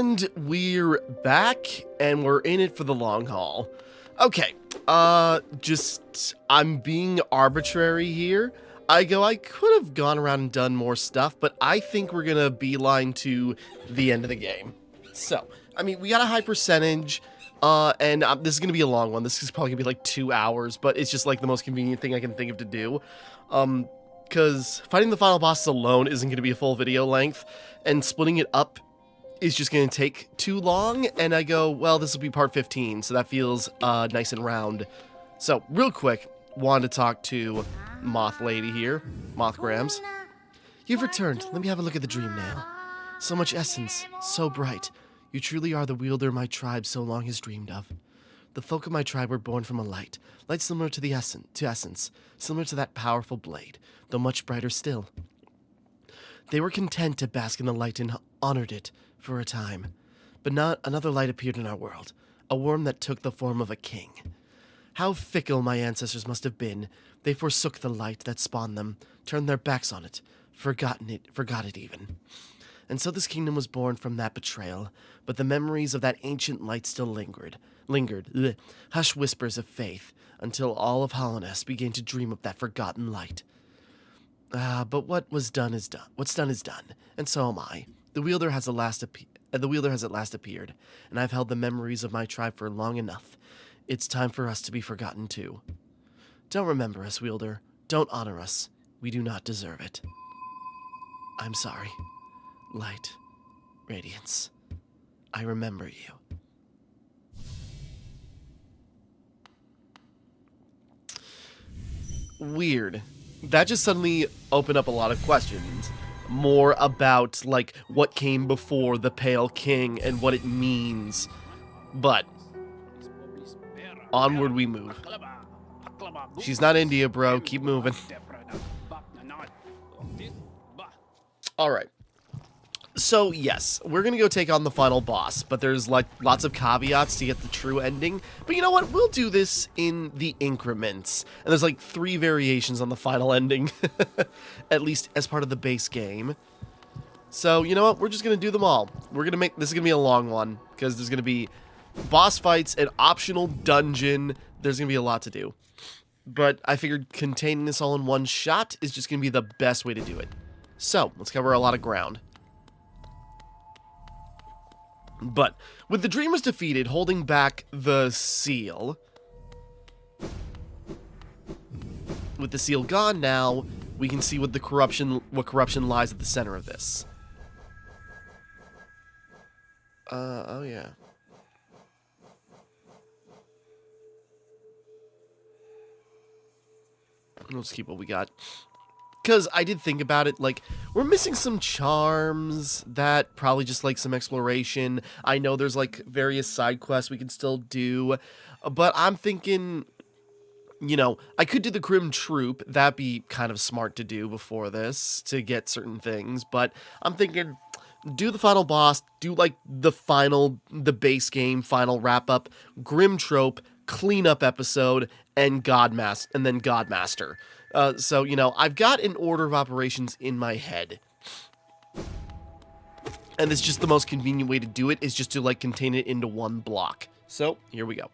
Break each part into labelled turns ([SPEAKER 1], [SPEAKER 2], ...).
[SPEAKER 1] And we're back, and we're in it for the long haul. Okay, I'm being arbitrary here. I could have gone around and done more stuff, but I think we're gonna beeline to the end of the game. So, I mean, we got a high percentage, and this is gonna be a long one. This is probably gonna be like 2 hours, but it's just like the most convenient thing I can think of to do. Because fighting the final bosses alone isn't gonna be a full video length, and splitting it up is just going to take too long, and I go, well, this will be part 15, so that feels nice and round. So, real quick, wanted to talk to Moth Lady here, Moth Grams. You've returned. Let me have a look at the dream nail. So much essence, so bright. You truly are the wielder my tribe so long has dreamed of. The folk of my tribe were born from a light similar to the essence, similar to that powerful blade, though much brighter still. They were content to bask in the light and honored it for a time. But not another light appeared in our world, a worm that took the form of a king. How fickle my ancestors must have been. They forsook the light that spawned them, turned their backs on it, forgot it even. And so this kingdom was born from that betrayal, but the memories of that ancient light still lingered. Hush whispers of faith, until all of Hallownest began to dream of that forgotten light. But what's done is done, and so am I. The wielder has at last appeared, and I've held the memories of my tribe for long enough. It's time for us to be forgotten too. Don't remember us, wielder. Don't honor us. We do not deserve it. I'm sorry. Light. Radiance. I remember you. Weird. That just suddenly opened up a lot of questions. More about, like, what came before the Pale King and what it means. But onward we move. She's not India, bro. Keep moving. Alright. So, yes, we're gonna go take on the final boss, but there's, like, lots of caveats to get the true ending. But you know what? We'll do this in the increments. And there's, like, 3 variations on the final ending, at least as part of the base game. So, you know what? We're just gonna do them all. This is gonna be a long one, because there's gonna be boss fights, an optional dungeon. There's gonna be a lot to do. But I figured containing this all in one shot is just gonna be the best way to do it. So, let's cover a lot of ground. But, with the Dreamers defeated, holding back the seal, with the seal gone now, we can see what corruption lies at the center of this. Oh yeah. Let's keep what we got. Because I did think about it, like, we're missing some charms, that probably just, like, some exploration. I know there's, like, various side quests we can still do, but I'm thinking, you know, I could do the Grim Troop. That'd be kind of smart to do before this, to get certain things, but I'm thinking, do the final boss, do, like, the base game, final wrap-up, Grim Trope, cleanup episode, and then Godmaster. So, you know, I've got an order of operations in my head. And it's just the most convenient way to do it, is just to, like, contain it into one block. So, here we go.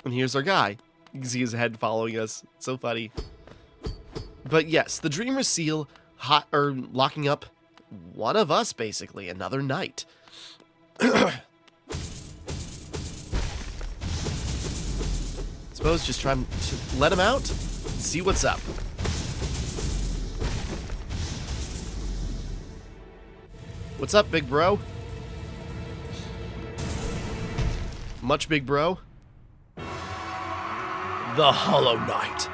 [SPEAKER 1] And here's our guy. You can see his head following us. It's so funny. But yes, the Dreamer Seal locking up one of us, basically. Another knight. Suppose just try to let him out, see what's up. What's up, big bro? Much big bro? The Hollow Knight.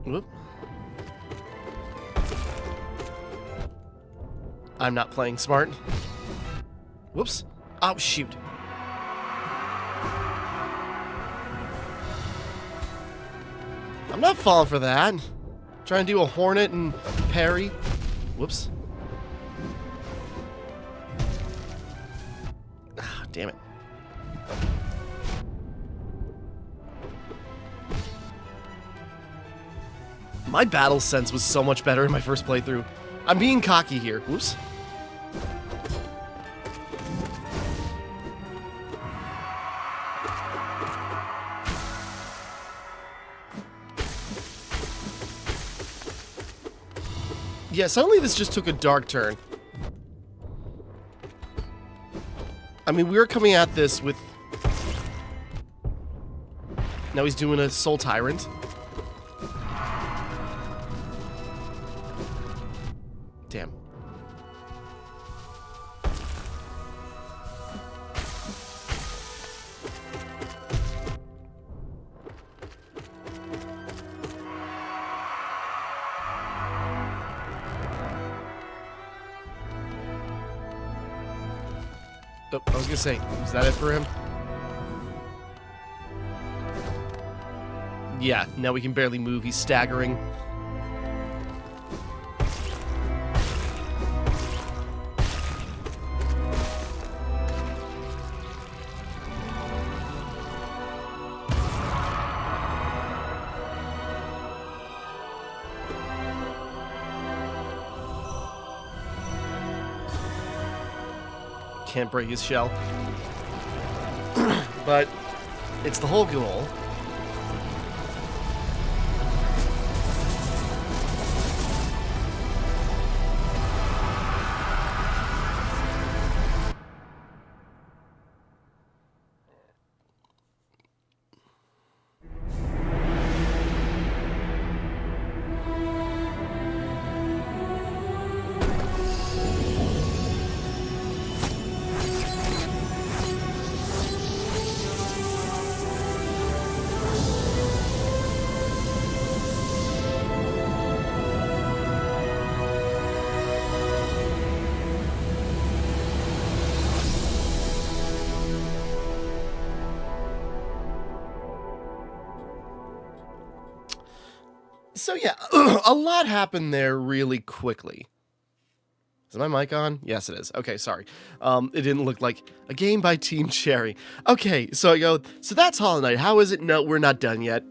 [SPEAKER 1] Whoop. I'm not playing smart. Whoops. Oh, shoot. I'm not falling for that. Trying to do a hornet and parry. Whoops. Ah, damn it. My battle sense was so much better in my first playthrough. I'm being cocky here. Whoops. Yeah, suddenly this just took a dark turn. I mean, we were coming at this with... Now he's doing a Soul Tyrant. Damn. Oh, I was gonna say, is that it for him? Yeah, now we can barely move. He's staggering. Can't break his shell. But it's the whole goal. So yeah, a lot happened there really quickly. Is my mic on? Yes, it is. Okay, sorry. It didn't look like a game by Team Cherry. Okay, so I go, so that's Hollow Knight. How is it? No, we're not done yet.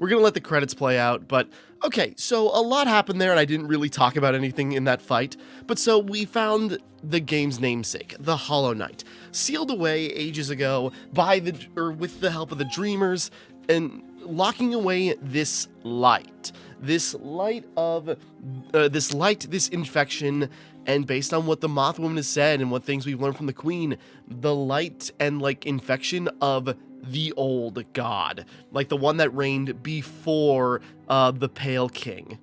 [SPEAKER 1] We're gonna let the credits play out, but okay, so a lot happened there and I didn't really talk about anything in that fight. But so we found the game's namesake, the Hollow Knight, sealed away ages ago with the help of the Dreamers and locking away this light. This infection, and based on what the Moth Woman has said and what things we've learned from the Queen, the light and, like, infection of the old god. Like, the one that reigned before the Pale King.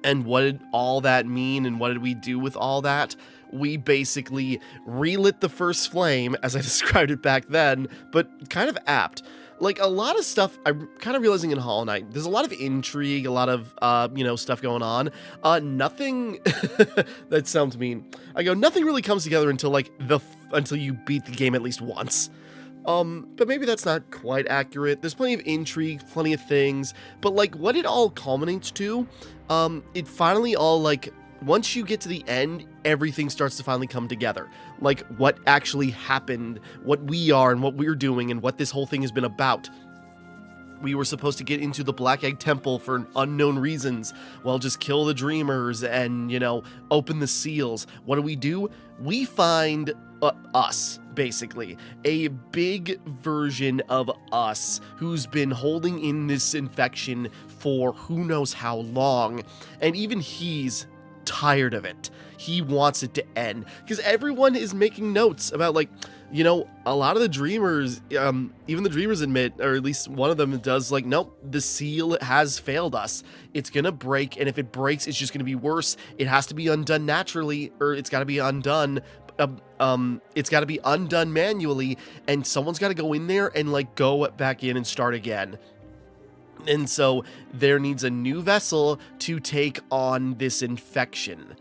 [SPEAKER 1] And what did all that mean, and what did we do with all that? We basically relit the first flame, as I described it back then, but kind of apt. Like, a lot of stuff, I'm kind of realizing in Hollow Knight, there's a lot of intrigue, a lot of, stuff going on. Nothing, that sounds mean. I go, nothing really comes together until, like, until you beat the game at least once. But maybe that's not quite accurate. There's plenty of intrigue, plenty of things, but, like, what it all culminates to, it finally all, like, once you get to the end, everything starts to finally come together. Like, what actually happened, what we are and what we're doing, and what this whole thing has been about. We were supposed to get into the Black Egg Temple for unknown reasons. Well, just kill the Dreamers and, open the seals. What do? We find us, basically. A big version of us who's been holding in this infection for who knows how long. And even he's tired of it. He wants it to end because everyone is making notes about, like, a lot of the Dreamers, even the Dreamers admit, or at least one of them does, like, nope, the seal has failed us. It's gonna break, and if it breaks, it's just gonna be worse. It has to be undone naturally, or it's gotta be undone. It's gotta be undone manually, and someone's gotta go in there and, like, go back in and start again. And so there needs a new vessel to take on this infection.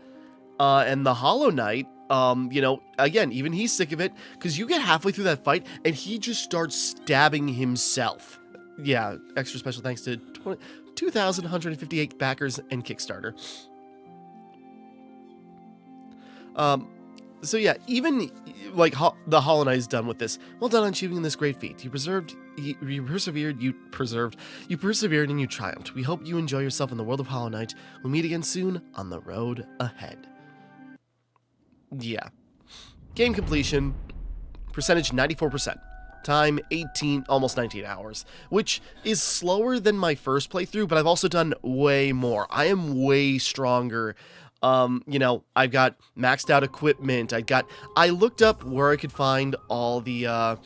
[SPEAKER 1] And the Hollow Knight, again, even he's sick of it, because you get halfway through that fight and he just starts stabbing himself. Yeah, extra special thanks to 2,158 backers and Kickstarter. So yeah, even like the Hollow Knight is done with this. Well done on achieving this great feat. You persevered, and you triumphed. We hope you enjoy yourself in the world of Hollow Knight. We'll meet again soon on the road ahead. Yeah. Game completion, percentage 94%. Time 18, almost 19 hours, which is slower than my first playthrough, but I've also done way more. I am way stronger. You know, I've got maxed out equipment. I looked up where I could find all the, I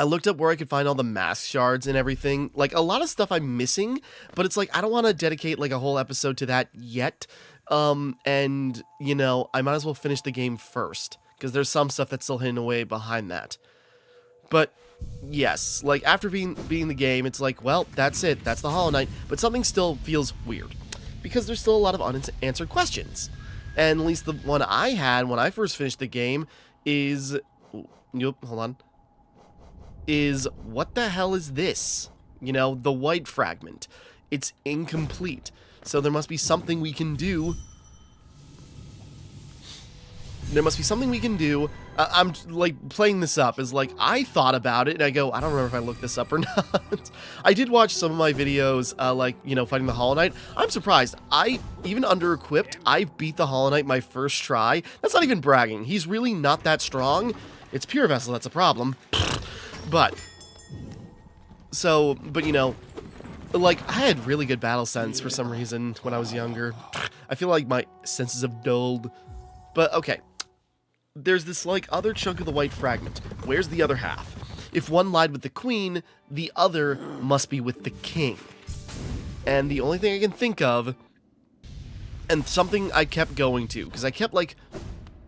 [SPEAKER 1] looked up where I could find all the mask shards and everything. Like, a lot of stuff I'm missing, but it's like, I don't want to dedicate, like, a whole episode to that yet. And, you know, I might as well finish the game first, because there's some stuff that's still hidden away behind that. But, yes, like, after beating the game, it's like, well, that's it. That's the Hollow Knight. But something still feels weird, because there's still a lot of unanswered questions. And at least the one I had when I first finished the game is... is, what the hell is this? You know, the white fragment. It's incomplete. So there must be something we can do. I'm, like, playing this up is, like, I thought about it, and I go, I don't remember if I looked this up or not. I did watch some of my videos, like, you know, fighting the Hollow Knight. I'm surprised. Even under-equipped, I beat the Hollow Knight my first try. That's not even bragging. He's really not that strong. It's Pure Vessel that's a problem. But, you know, like, I had really good battle sense for some reason when I was younger. I feel like my senses have dulled. But, okay. There's this, like, other chunk of the white fragment. Where's the other half? If one lied with the queen, the other must be with the king. And the only thing I can think of, and something I kept going to, because I kept, like...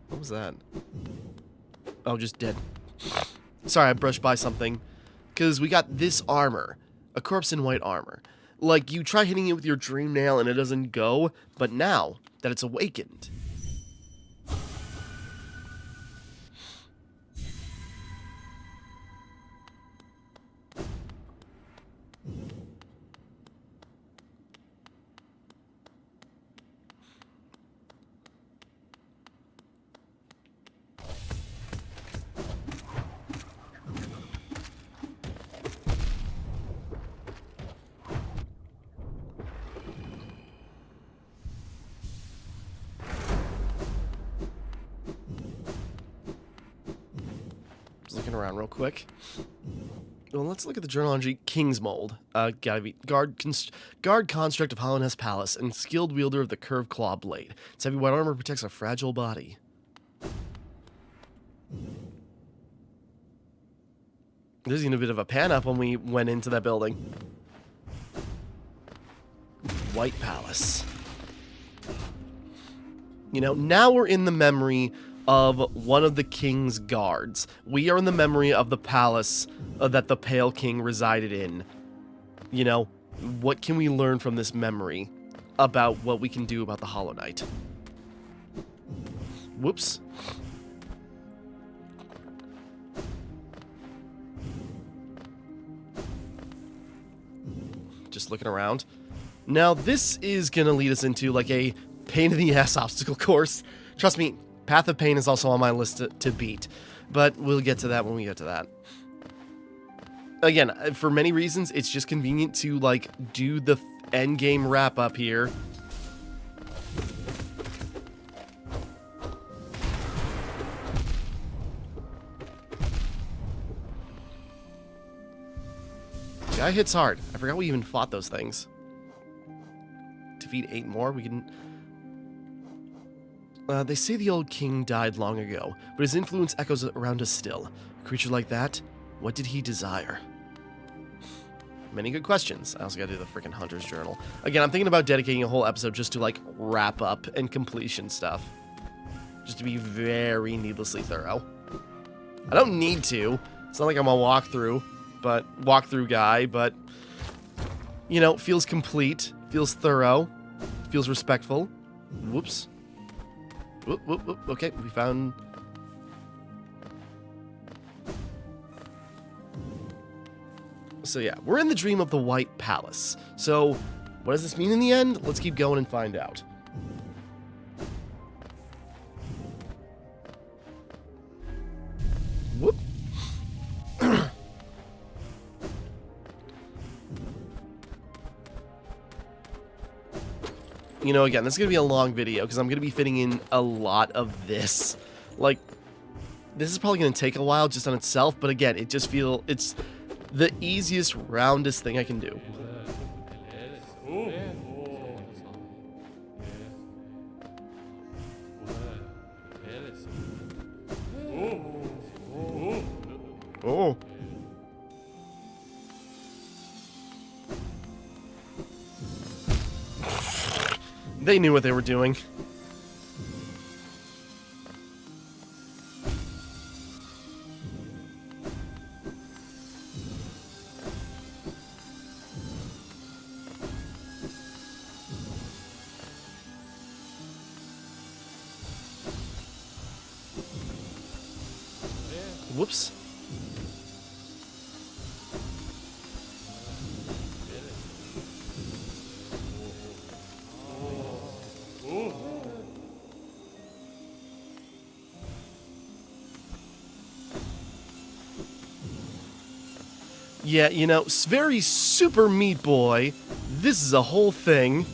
[SPEAKER 1] What was that? Oh, just dead. Sorry, I brushed by something. Because we got this armor. A corpse in white armor. Like, you try hitting it with your dream nail and it doesn't go, but now that it's awakened... Looking around real quick. Well, let's look at the journal entry. King's Mold. Gotta be guard construct of Hollow Nest Palace and skilled wielder of the curved claw blade. Its heavy white armor protects a fragile body. There's even a bit of a pan up when we went into that building. White Palace. You know, now we're in the memory of one of the king's guards. We are in the memory of the palace that the Pale King resided in. You know, what can we learn from this memory about what we can do about the Hollow Knight? Whoops. Just looking around. Now, this is gonna lead us into, like, a pain-in-the-ass obstacle course. Trust me, Path of Pain is also on my list to beat, but we'll get to that when we get to that. Again, for many reasons, it's just convenient to, like, do the end game wrap up here. Guy hits hard. I forgot we even fought those things. Defeat 8 more. We can... they say the old king died long ago, but his influence echoes around us still. A creature like that, what did he desire? Many good questions. I also gotta do the freaking Hunter's Journal. Again, I'm thinking about dedicating a whole episode just to, like, wrap up and completion stuff. Just to be very needlessly thorough. I don't need to. It's not like I'm a walkthrough guy, but, you know, feels complete, feels thorough, feels respectful. Whoops. Whoop, whoop, whoop. Okay, we found... So yeah, we're in the dream of the White Palace. So, what does this mean in the end? Let's keep going and find out. You know, again, this is going to be a long video because I'm going to be fitting in a lot of this. Like, this is probably going to take a while just on itself, but again, it's the easiest, roundest thing I can do. Oh. They knew what they were doing. Whoops. Yeah, you know, very super Meat Boy. This is a whole thing.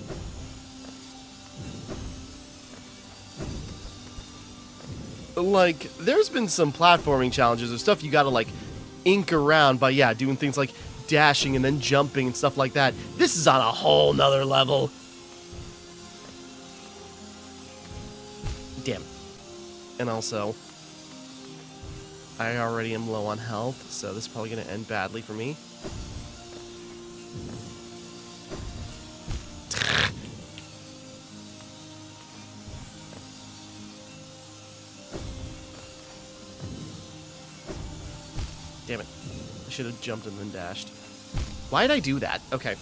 [SPEAKER 1] Like, there's been some platforming challenges or stuff you gotta, like, ink around by, yeah, doing things like dashing and then jumping and stuff like that. This is on a whole nother level. Damn. And also, I already am low on health, so this is probably going to end badly for me. Damn it. I should have jumped and then dashed. Why did I do that? Okay.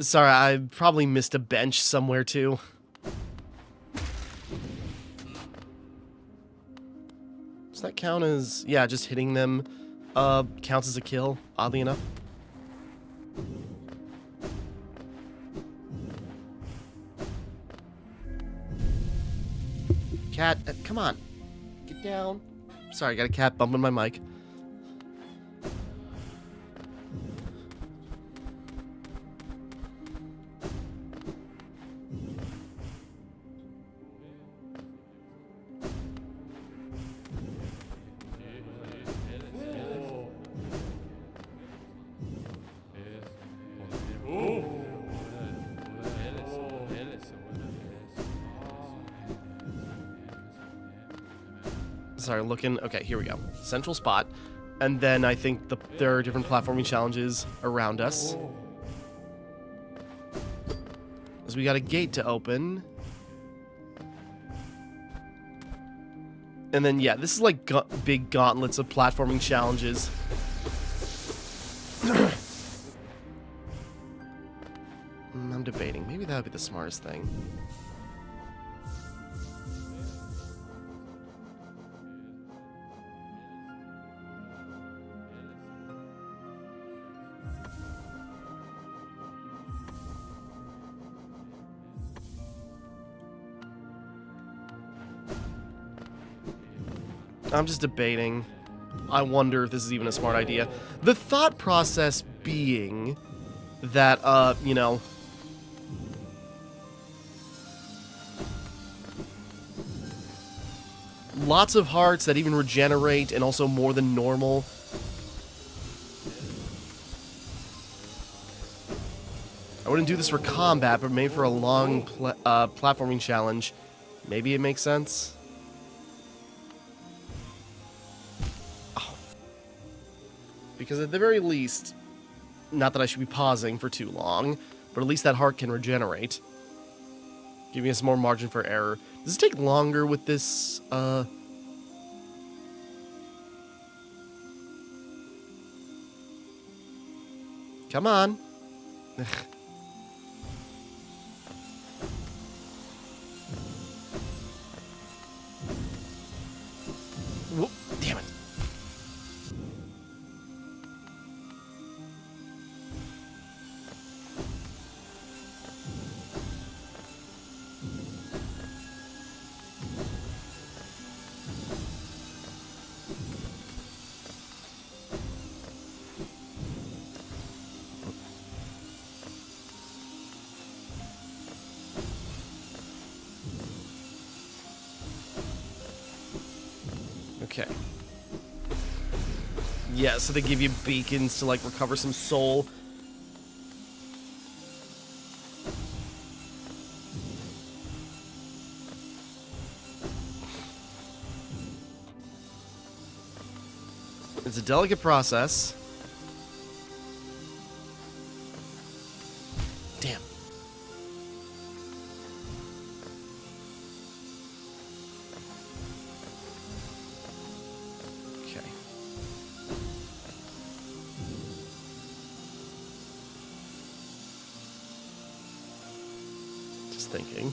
[SPEAKER 1] Sorry, I probably missed a bench somewhere too. Does that count as... yeah, just hitting them counts as a kill, oddly enough. Cat, come on. Get down. Sorry, I got a cat bumping my mic. Sorry, looking... okay, here we go. Central spot. And then I think there are different platforming challenges around us. Because we got a gate to open. And then, yeah, this is like big gauntlets of platforming challenges. I'm debating. Maybe that would be the smartest thing. I'm just debating. I wonder if this is even a smart idea. The thought process being that, you know... lots of hearts that even regenerate and also more than normal. I wouldn't do this for combat, but maybe for a long platforming challenge. Maybe it makes sense. Because at the very least, not that I should be pausing for too long, but at least that heart can regenerate. Giving us more margin for error. Does it take longer with this, Come on. Whoop, damn it. Okay. Yeah, so they give you beacons to, like, recover some soul. It's a delicate process. Damn. Okay. Just thinking.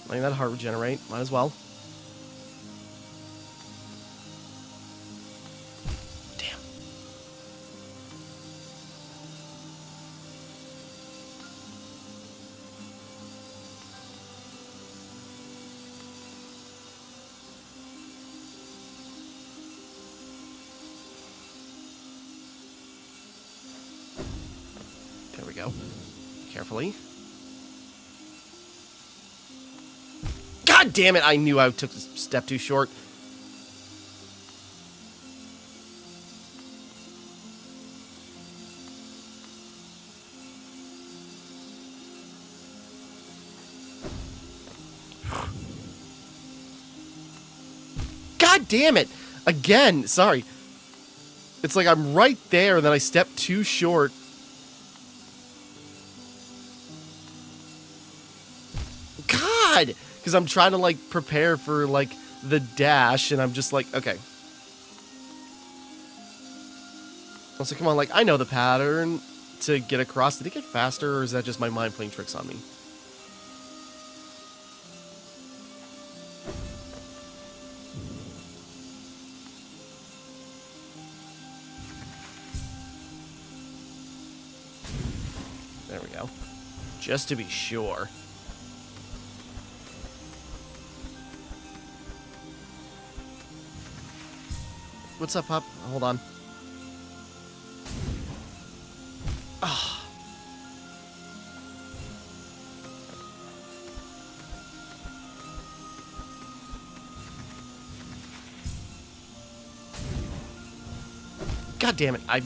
[SPEAKER 1] Letting that heart regenerate. Might as well. There we go. Carefully. God damn it! I knew I took a step too short. God damn it! Again, sorry. It's like I'm right there and then I step too short. God! Because I'm trying to, like, prepare for, like, the dash, and I'm just like, okay. Also, come on, like, I know the pattern to get across. Did it get faster, or is that just my mind playing tricks on me? There we go. Just to be sure. What's up, Pop? Hold on. Ah. God damn it. I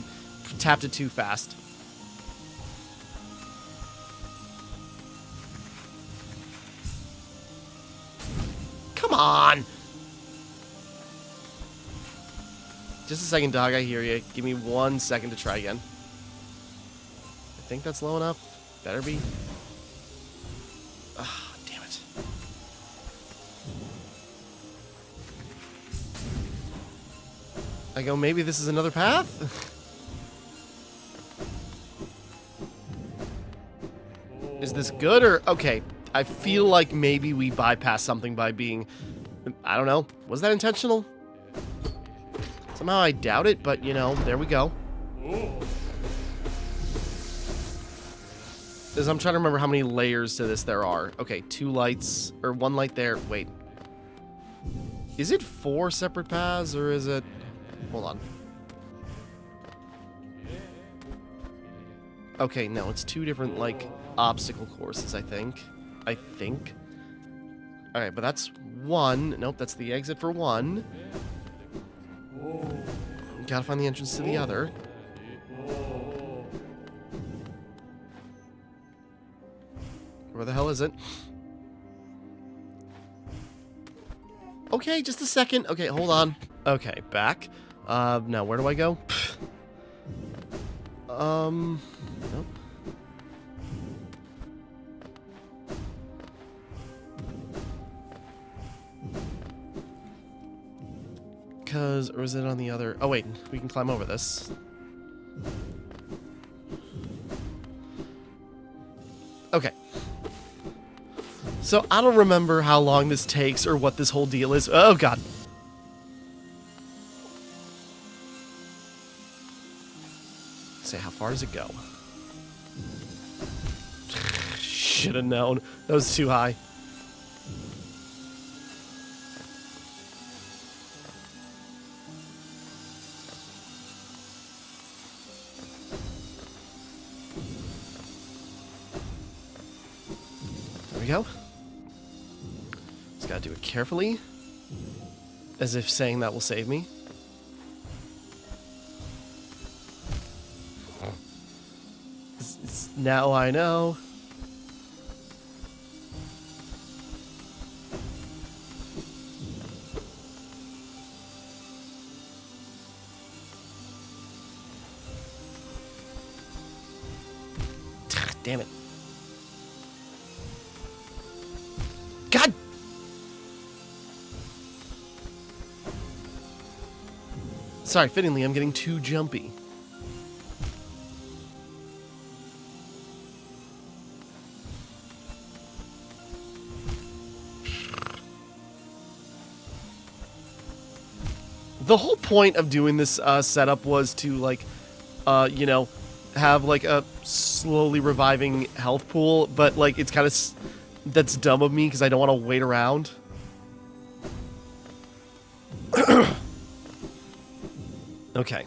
[SPEAKER 1] tapped it too fast. Come on! Just a second, dog. I hear you. Give me 1 second to try again. I think that's low enough. Better be. Ah, damn it. I go, maybe this is another path? Is this good or... Okay. I feel like maybe we bypass something by being... I don't know. Was that intentional? Somehow I doubt it, but, you know, there we go. As I'm trying to remember how many layers to this there are. Okay, 2 lights, or 1 light there. Wait. Is it 4 separate paths, or is it... Hold on. Okay, no, it's 2 different, like, obstacle courses, I think. Alright, but that's 1. Nope, that's the exit for 1. Gotta find the entrance to the other. Where the hell is it? Okay, just a second. Okay, hold on. Okay, back. Now where do I go? Nope. Or is it on the other... Oh, wait. We can climb over this. Okay. So, I don't remember how long this takes or what this whole deal is. Oh, God. Say, how far does it go? Should have known. That was too high. There we go. Just gotta do it carefully. As if saying that will save me. Now I know. Damn it. God! Sorry, fittingly, I'm getting too jumpy. The whole point of doing this setup was to, like, you know, have, like, a slowly reviving health pool, but, like, it's kind of... that's dumb of me, because I don't want to wait around. Okay.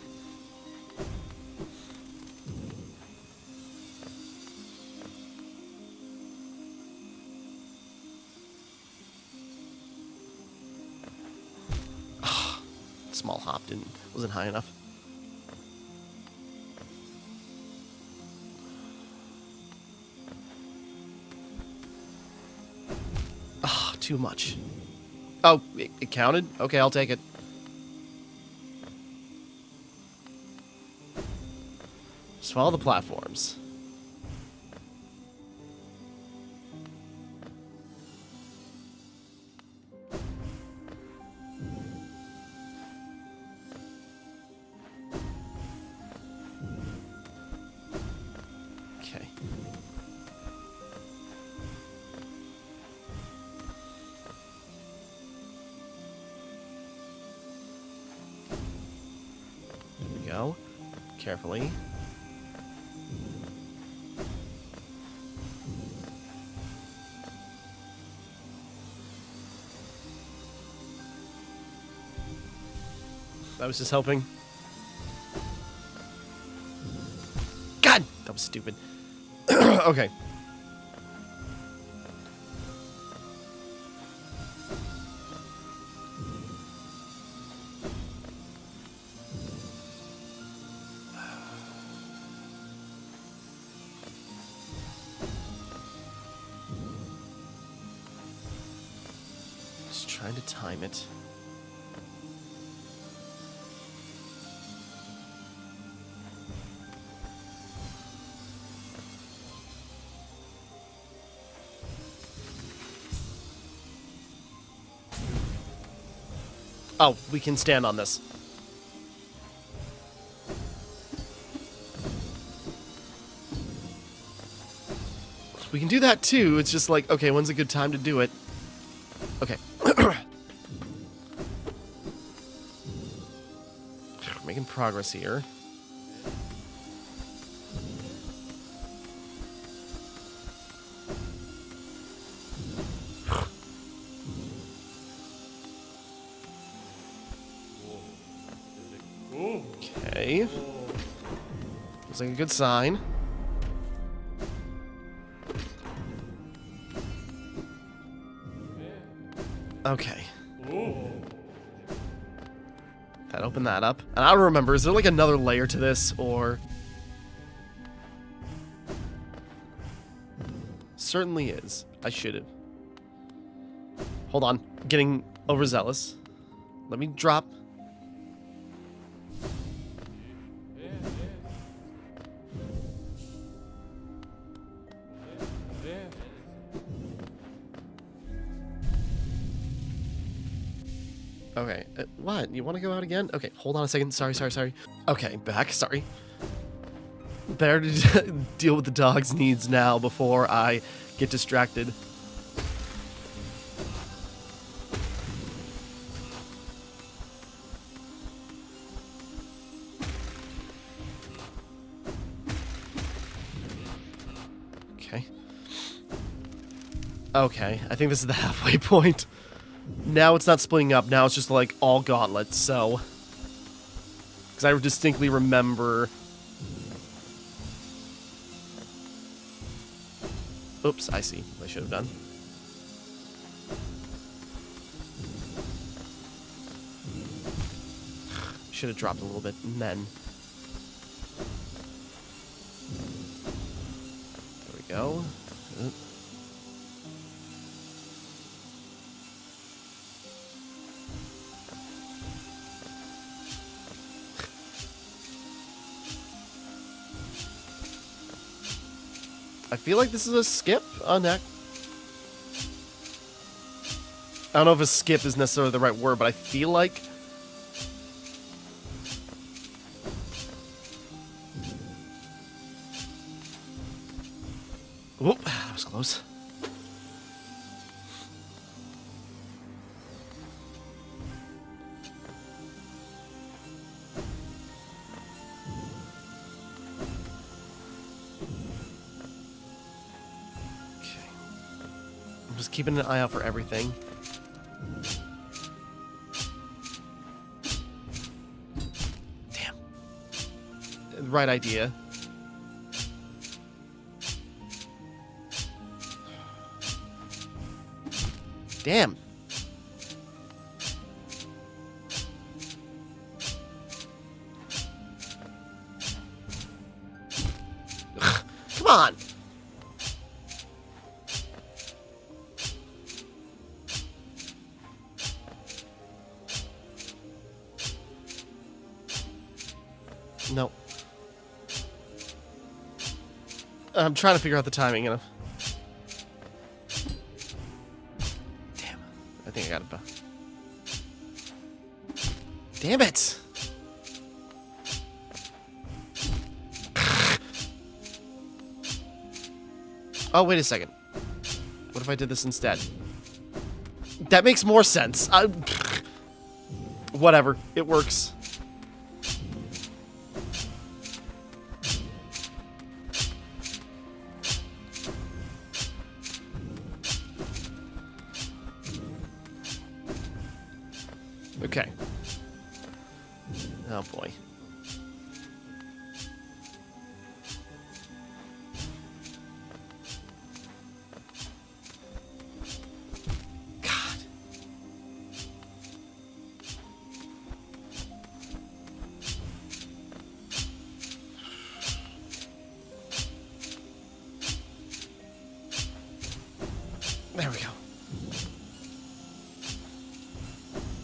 [SPEAKER 1] Small hop wasn't high enough. Ah, too much. Oh, it counted? Okay, I'll take it. Swallow the platforms. Okay. There we go. Carefully. I was just hoping. God! That was stupid. Okay. Just trying to time it. Oh, we can stand on this. We can do that too. It's just like, okay, when's a good time to do it? Okay. Making progress here. Okay. Looks like a good sign. Okay. That opened that up. And I don't remember, is there like another layer to this, or... Certainly is. I should have. Hold on. Getting overzealous. Let me drop. Okay, what? You want to go out again? Okay, hold on a second. Sorry. Okay, back. Sorry. Better to deal with the dog's needs now before I get distracted. Okay. Okay, I think this is the halfway point. Now it's not splitting up, now it's just like all gauntlets, so... Because I distinctly remember... Oops, I see what I should have done. Should have dropped a little bit and then. There we go. I feel like this is a skip on that. I don't know if a skip is necessarily the right word, but I feel like... Whoop, that was close. Just keeping an eye out for everything. Damn. Right idea. Damn. Ugh, come on. No. I'm trying to figure out the timing. Damn. I think I got it. Damn it. Oh, wait a second. What if I did this instead? That makes more sense. Whatever. It works. Okay. Oh boy. God. There we go.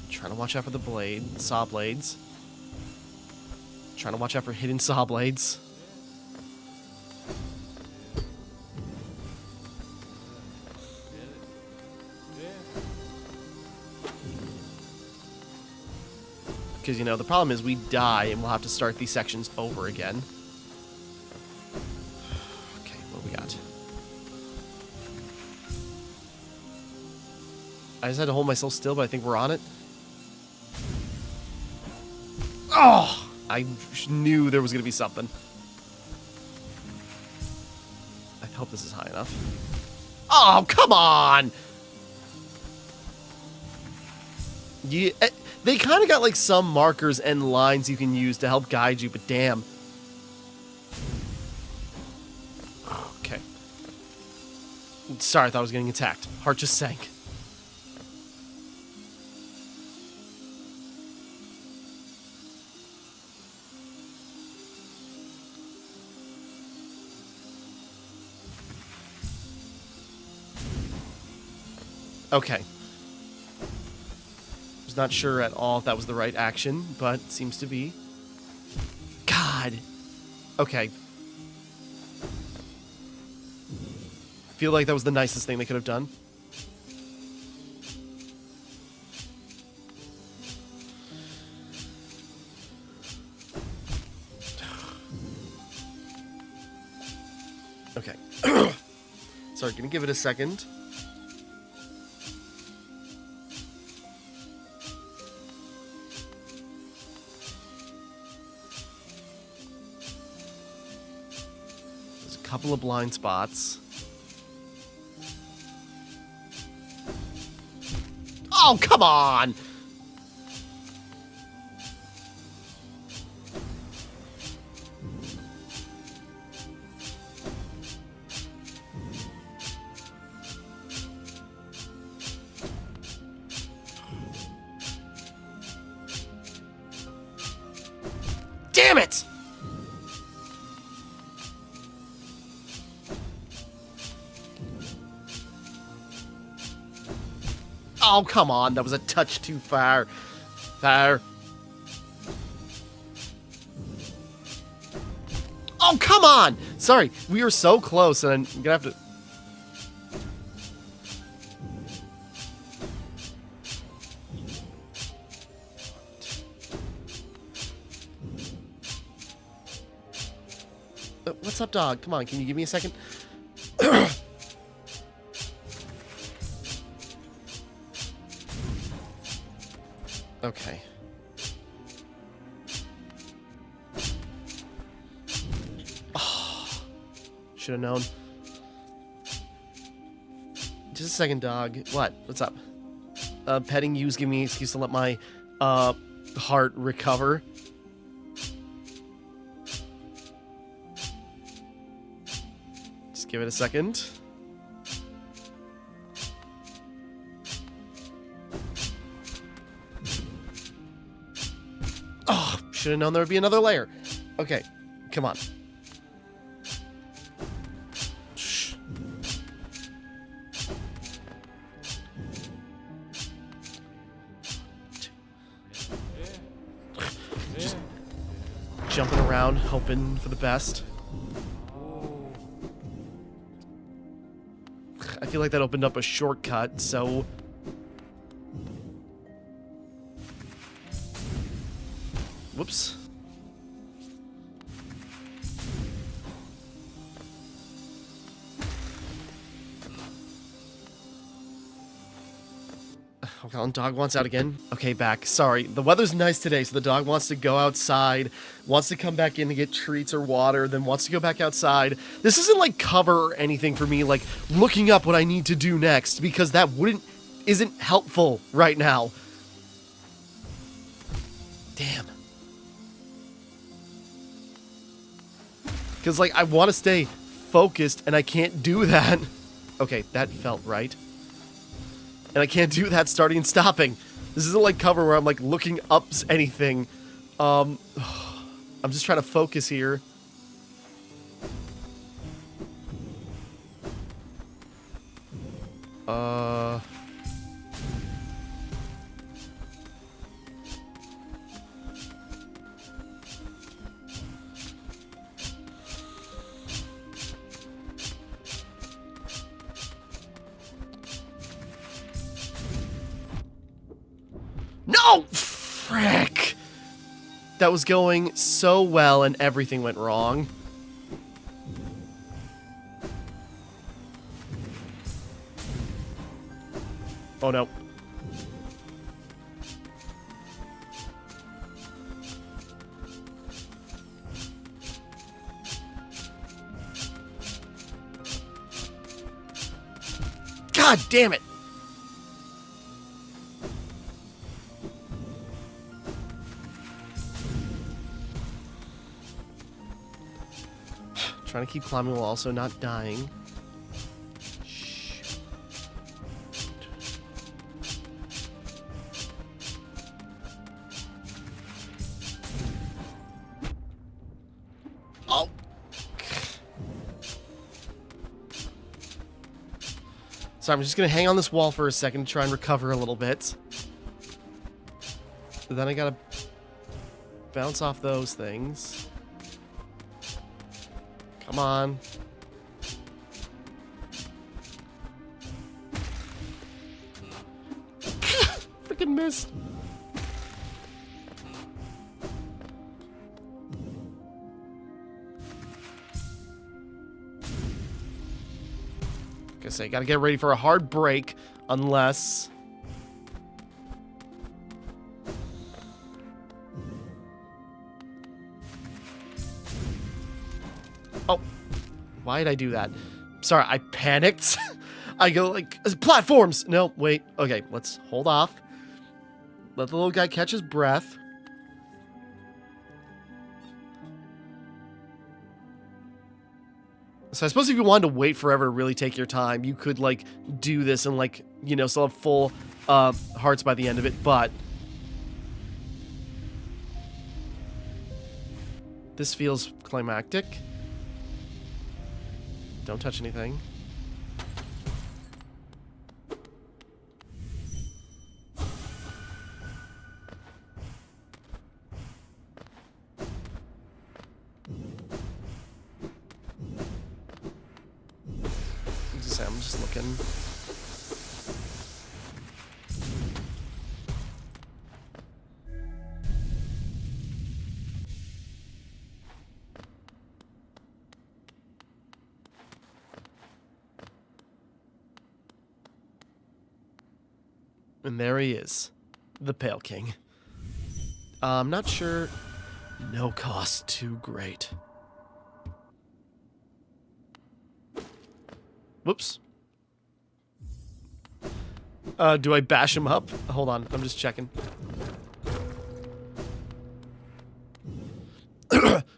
[SPEAKER 1] Trying to watch out for the saw blades. Trying to watch out for hidden saw blades. Because, you know, the problem is we die and we'll have to start these sections over again. Okay, what do we got? I just had to hold myself still, but I think we're on it. Oh! I knew there was going to be something. I hope this is high enough. Oh, come on! They kind of got like some markers and lines you can use to help guide you, but damn. Okay. Sorry, I thought I was getting attacked. Heart just sank. Okay. Was not sure at all if that was the right action, but seems to be. God. Okay. Feel like that was the nicest thing they could have done. Okay. Sorry, gonna give it a second. Couple of blind spots. Oh, come on! Damn it! Oh, come on. That was a touch too far. Far. Oh, come on! Sorry, we were so close, and I'm gonna have to... What's up, dog? Come on, can you give me a second? Okay. Oh, should have known. Just a second, dog. What? What's up? Petting you's giving me an excuse to let my heart recover. Just give it a second. Oh, should have known there would be another layer. Okay, come on. Shh. Just jumping around, hoping for the best. I feel like that opened up a shortcut, so... Whoops. Oh, dog wants out again. Okay, back. Sorry. The weather's nice today, so the dog wants to go outside, wants to come back in to get treats or water, then wants to go back outside. This isn't like cover or anything for me, like looking up what I need to do next, because that isn't helpful right now. Damn. Because, like, I want to stay focused, and I can't do that. Okay, that felt right. And I can't do that starting and stopping. This isn't like cover where I'm, like, looking up anything. I'm just trying to focus here. No! Frick! That was going so well and everything went wrong. Oh no. God damn it! Trying to keep climbing while also not dying. Shh. Oh! So I'm just gonna hang on this wall for a second to try and recover a little bit. But then I gotta bounce off those things. Come on. Freaking missed. Like I say, gotta get ready for a hard break, unless... Oh, why did I do that? Sorry, I panicked. I go like, platforms! No, wait. Okay, let's hold off. Let the little guy catch his breath. So I suppose if you wanted to wait forever to really take your time, you could, like, do this and, like, you know, still have full hearts by the end of it, but... This feels climactic. Don't touch anything. I'm just looking. And there he is, the Pale King. I'm not sure. No cost too great. Whoops. Do I bash him up? Hold on, I'm just checking.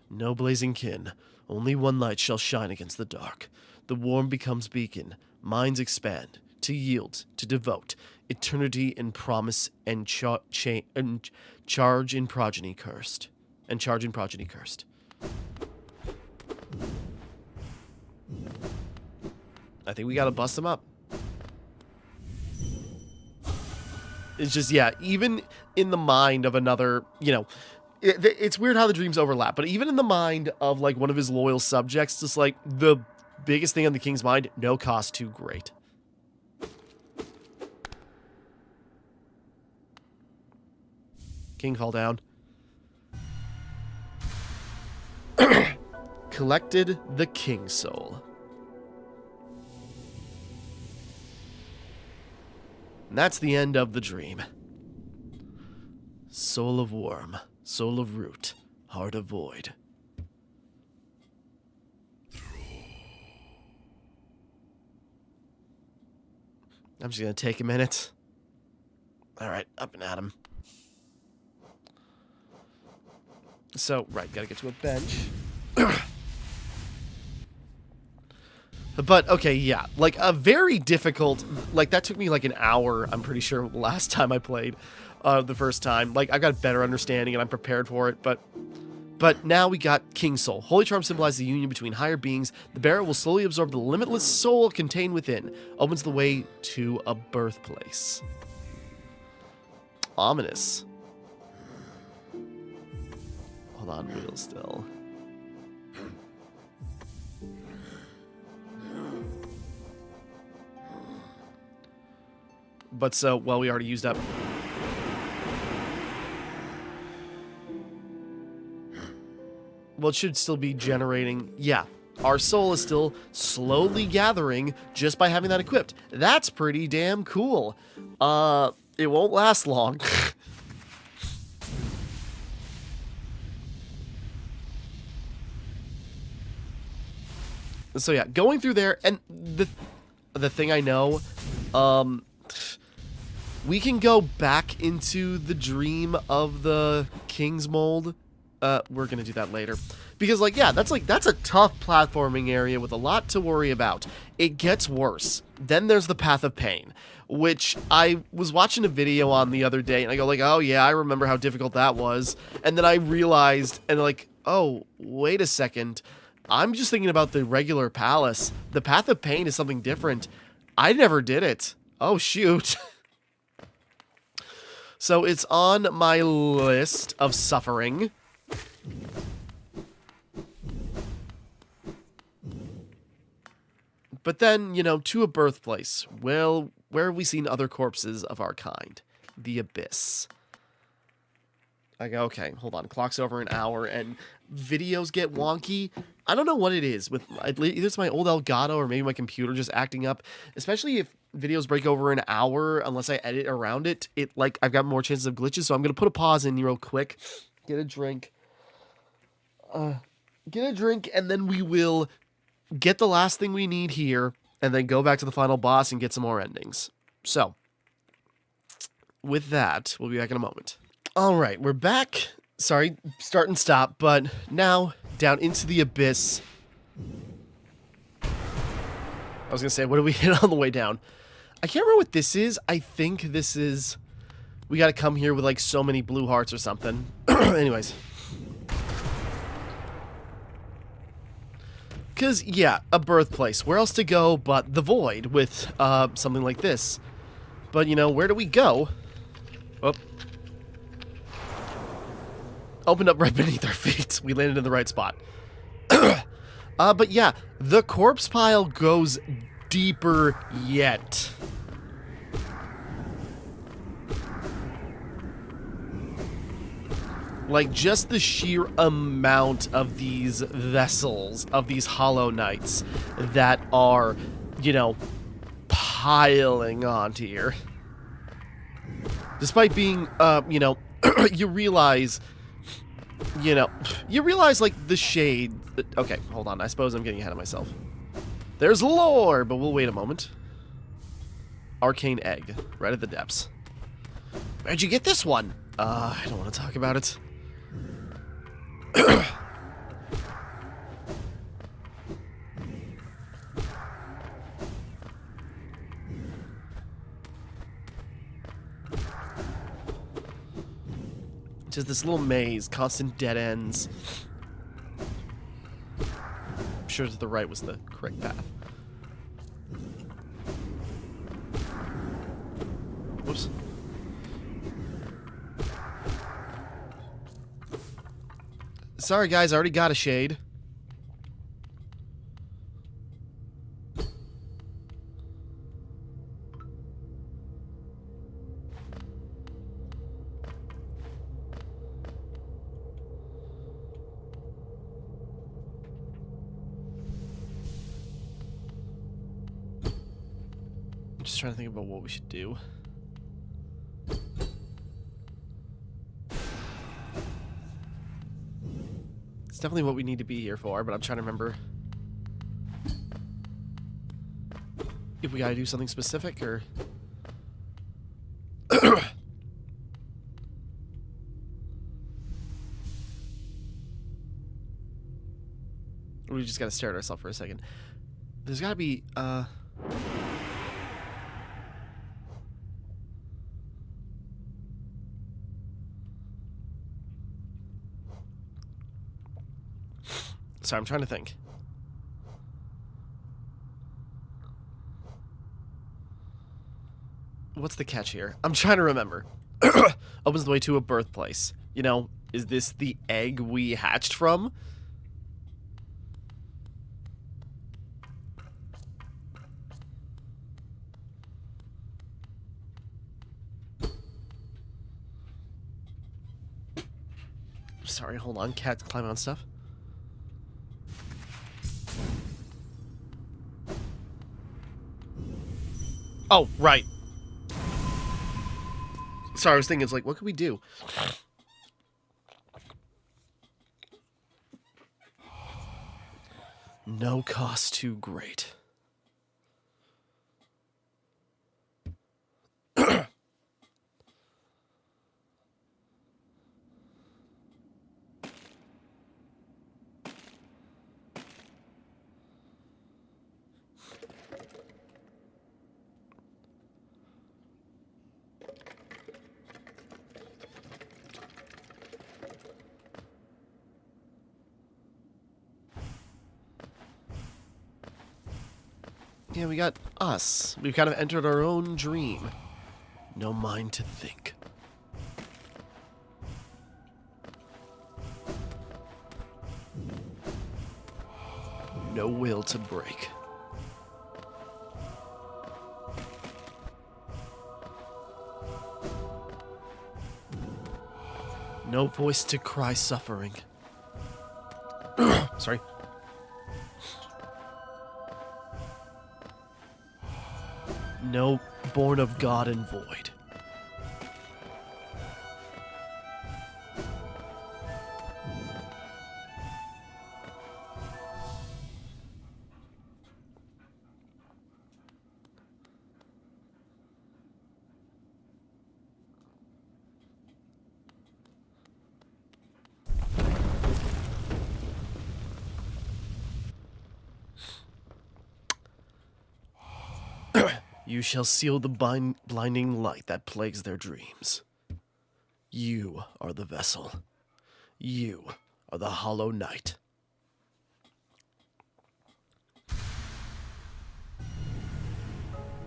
[SPEAKER 1] No blazing kin. Only one light shall shine against the dark. The warm becomes beacon. Minds expand. To yield. To devote. Eternity in promise and charge in progeny cursed. And charge in progeny cursed. I think we gotta bust him up. It's just, yeah, even in the mind of another, you know, it's weird how the dreams overlap, but even in the mind of, like, one of his loyal subjects, just, like, the biggest thing on the king's mind, no cost too great. King fall down. Collected the king soul. And that's the end of the dream. Soul of worm, soul of root, heart of void. I'm just gonna take a minute. Alright, up and at him. So, right, gotta get to a bench. But, okay, yeah, like, a very difficult, like, that took me, like, an hour, I'm pretty sure, last time I played, the first time. Like, I got a better understanding, and I'm prepared for it, but now we got King Soul. Holy Charm symbolizes the union between higher beings. The bearer will slowly absorb the limitless soul contained within. Opens the way to a birthplace. Ominous. Hold on, wheel still. But so, well, we already used up. Well, it should still be generating. Yeah, our soul is still slowly gathering just by having that equipped. That's pretty damn cool. It won't last long. So yeah, going through there, and the thing I know, we can go back into the dream of the King's Mold. We're gonna do that later. Because, like, yeah, that's a tough platforming area with a lot to worry about. It gets worse. Then there's the Path of Pain, which I was watching a video on the other day, and I go like, oh yeah, I remember how difficult that was. And then I realized, and like, oh, wait a second. I'm just thinking about the regular palace. The Path of Pain is something different. I never did it. Oh, shoot. So it's on my list of suffering. But then, you know, to a birthplace. Well, where have we seen other corpses of our kind? The Abyss. I go, okay, hold on. Clock's over an hour, and videos get wonky. I don't know what it is. With either it's my old Elgato or maybe my computer just acting up. Especially if videos break over an hour, unless I edit around it. Like, I've got more chances of glitches, so I'm going to put a pause in real quick. Get a drink. And then we will get the last thing we need here, and then go back to the final boss and get some more endings. So, with that, we'll be back in a moment. Alright, we're back. Sorry, start and stop, but now down into the Abyss. I was gonna say, what did we hit on the way down? I can't remember what this is. I think this is... We gotta come here with, like, so many blue hearts or something. Anyways. Because, yeah, a birthplace. Where else to go but the void with something like this? But, you know, where do we go? Oh. Opened up right beneath our feet. We landed in the right spot. But yeah, the corpse pile goes deeper yet. Like, just the sheer amount of these vessels, of these Hollow Knights that are, you know, piling onto here. Despite being, you know, you realize, like, the shade. Okay, hold on. I suppose I'm getting ahead of myself. There's lore, but we'll wait a moment. Arcane egg, right at the depths. Where'd you get this one? I don't want to talk about it. Just this little maze, constant dead ends. I'm sure to the right was the correct path. Whoops. Sorry guys, I already got a shade. I'm just trying to think about what we should do. It's definitely what we need to be here for, but I'm trying to remember if we gotta do something specific, or... we just gotta stare at ourselves for a second. There's gotta be, sorry, I'm trying to think. What's the catch here? I'm trying to remember. Opens the way to a birthplace. You know, is this the egg we hatched from? Sorry, hold on. Cats climb on stuff. Oh, right. Sorry, I was thinking, it's like, what could we do? No cost too great. Yeah, we got us. We've kind of entered our own dream. No mind to think. No will to break. No voice to cry suffering. Sorry. No born of God and void. You shall seal the blinding light that plagues their dreams. You are the vessel. You are the Hollow Knight.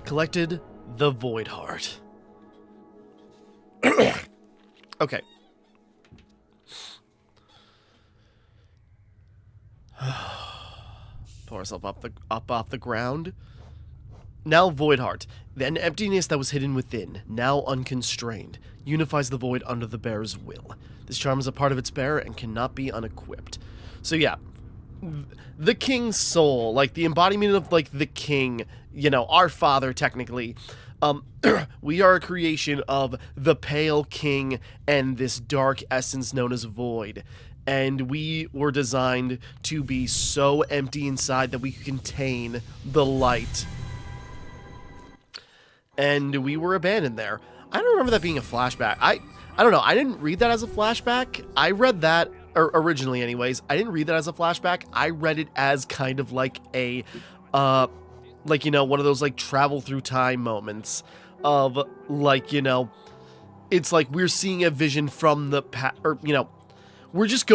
[SPEAKER 1] Collected the Void Heart. Okay. Pull ourselves up off the ground. Now Void Heart, an emptiness that was hidden within, now unconstrained, unifies the void under the bearer's will. This charm is a part of its bearer and cannot be unequipped. So yeah, the king's soul, like the embodiment of like the king, you know, our father technically. We are a creation of the Pale King and this dark essence known as Void. And we were designed to be so empty inside that we could contain the light. And we were abandoned there. I don't remember that being a flashback. I don't know. I didn't read that as a flashback. I read that, or originally anyways, I didn't read that as a flashback. I read it as kind of like a, like, you know, one of those like travel through time moments of like, you know, it's like we're seeing a vision from the past, or, you know, we're just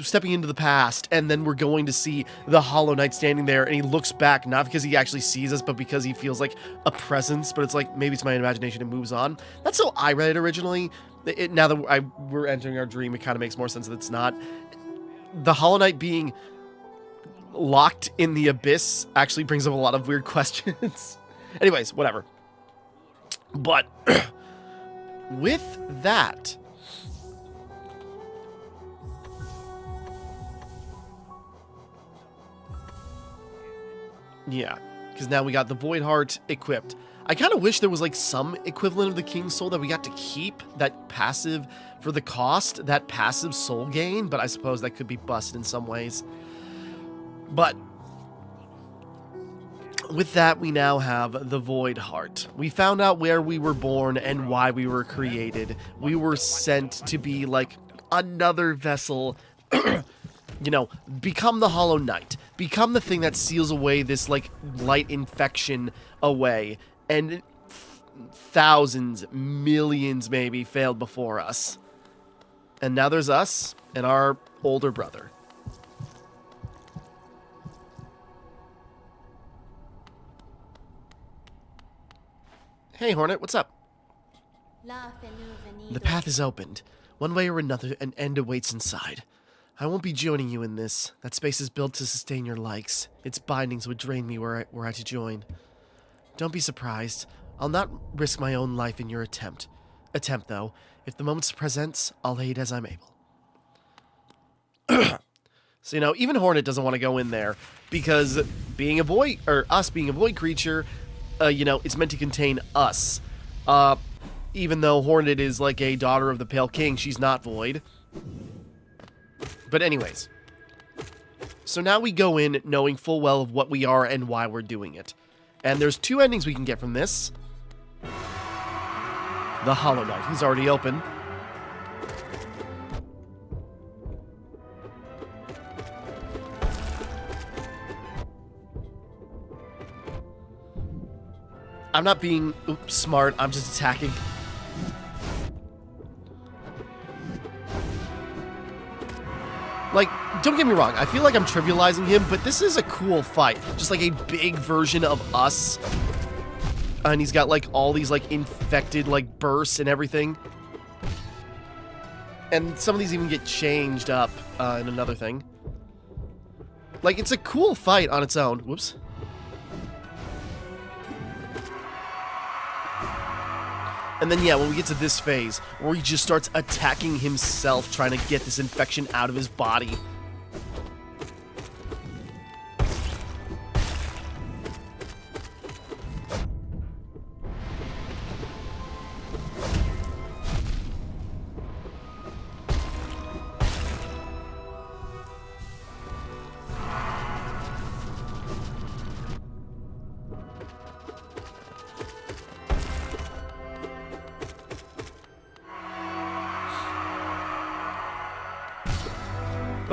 [SPEAKER 1] stepping into the past, and then we're going to see the Hollow Knight standing there, and he looks back, not because he actually sees us, but because he feels like a presence, but it's like, maybe it's my imagination and moves on. That's how I read it originally. Now that we're entering our dream, it kind of makes more sense that it's not. The Hollow Knight being locked in the abyss actually brings up a lot of weird questions. Anyways, whatever. But, with that... Yeah, because now we got the Void Heart equipped. I kind of wish there was like some equivalent of the King's Soul that we got to keep, that passive for the cost, that passive soul gain, but I suppose that could be busted in some ways. But with that, we now have the Void Heart. We found out where we were born and why we were created. We were sent to be like another vessel, you know, become the Hollow Knight. Become the thing that seals away this, like, light infection away. And thousands, millions maybe, failed before us. And now there's us and our older brother. Hey, Hornet, what's up? The path is opened. One way or another, an end awaits inside. I won't be joining you in this. That space is built to sustain your likes. Its bindings would drain me were I to join. Don't be surprised. I'll not risk my own life in your attempt. Though. If the moment presents, I'll aid as I'm able. So, you know, even Hornet doesn't want to go in there. Because being a void, or us being a void creature, you know, it's meant to contain us. Even though Hornet is like a daughter of the Pale King, she's not void. But anyways, so now we go in knowing full well of what we are and why we're doing it. And there's two endings we can get from this. The Hollow Knight, he's already open. I'm not being smart, I'm just attacking. Like, don't get me wrong, I feel like I'm trivializing him, but this is a cool fight. Just like a big version of us. And he's got like all these like infected like bursts and everything. And some of these even get changed up in another thing. Like, it's a cool fight on its own. Whoops. And then, yeah, when we get to this phase, where he just starts attacking himself, trying to get this infection out of his body.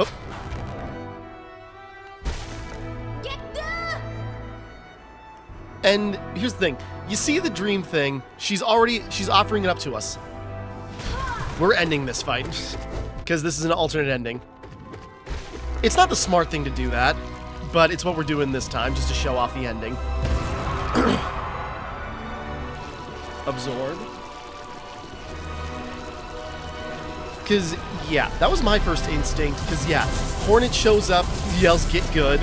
[SPEAKER 1] Oh. And here's the thing. You see the dream thing. She's offering it up to us. We're ending this fight. Because this is an alternate ending. It's not the smart thing to do that. But it's what we're doing this time, just to show off the ending. Absorb. Because, yeah, that was my first instinct. Because, yeah, Hornet shows up, yells, "Get good,"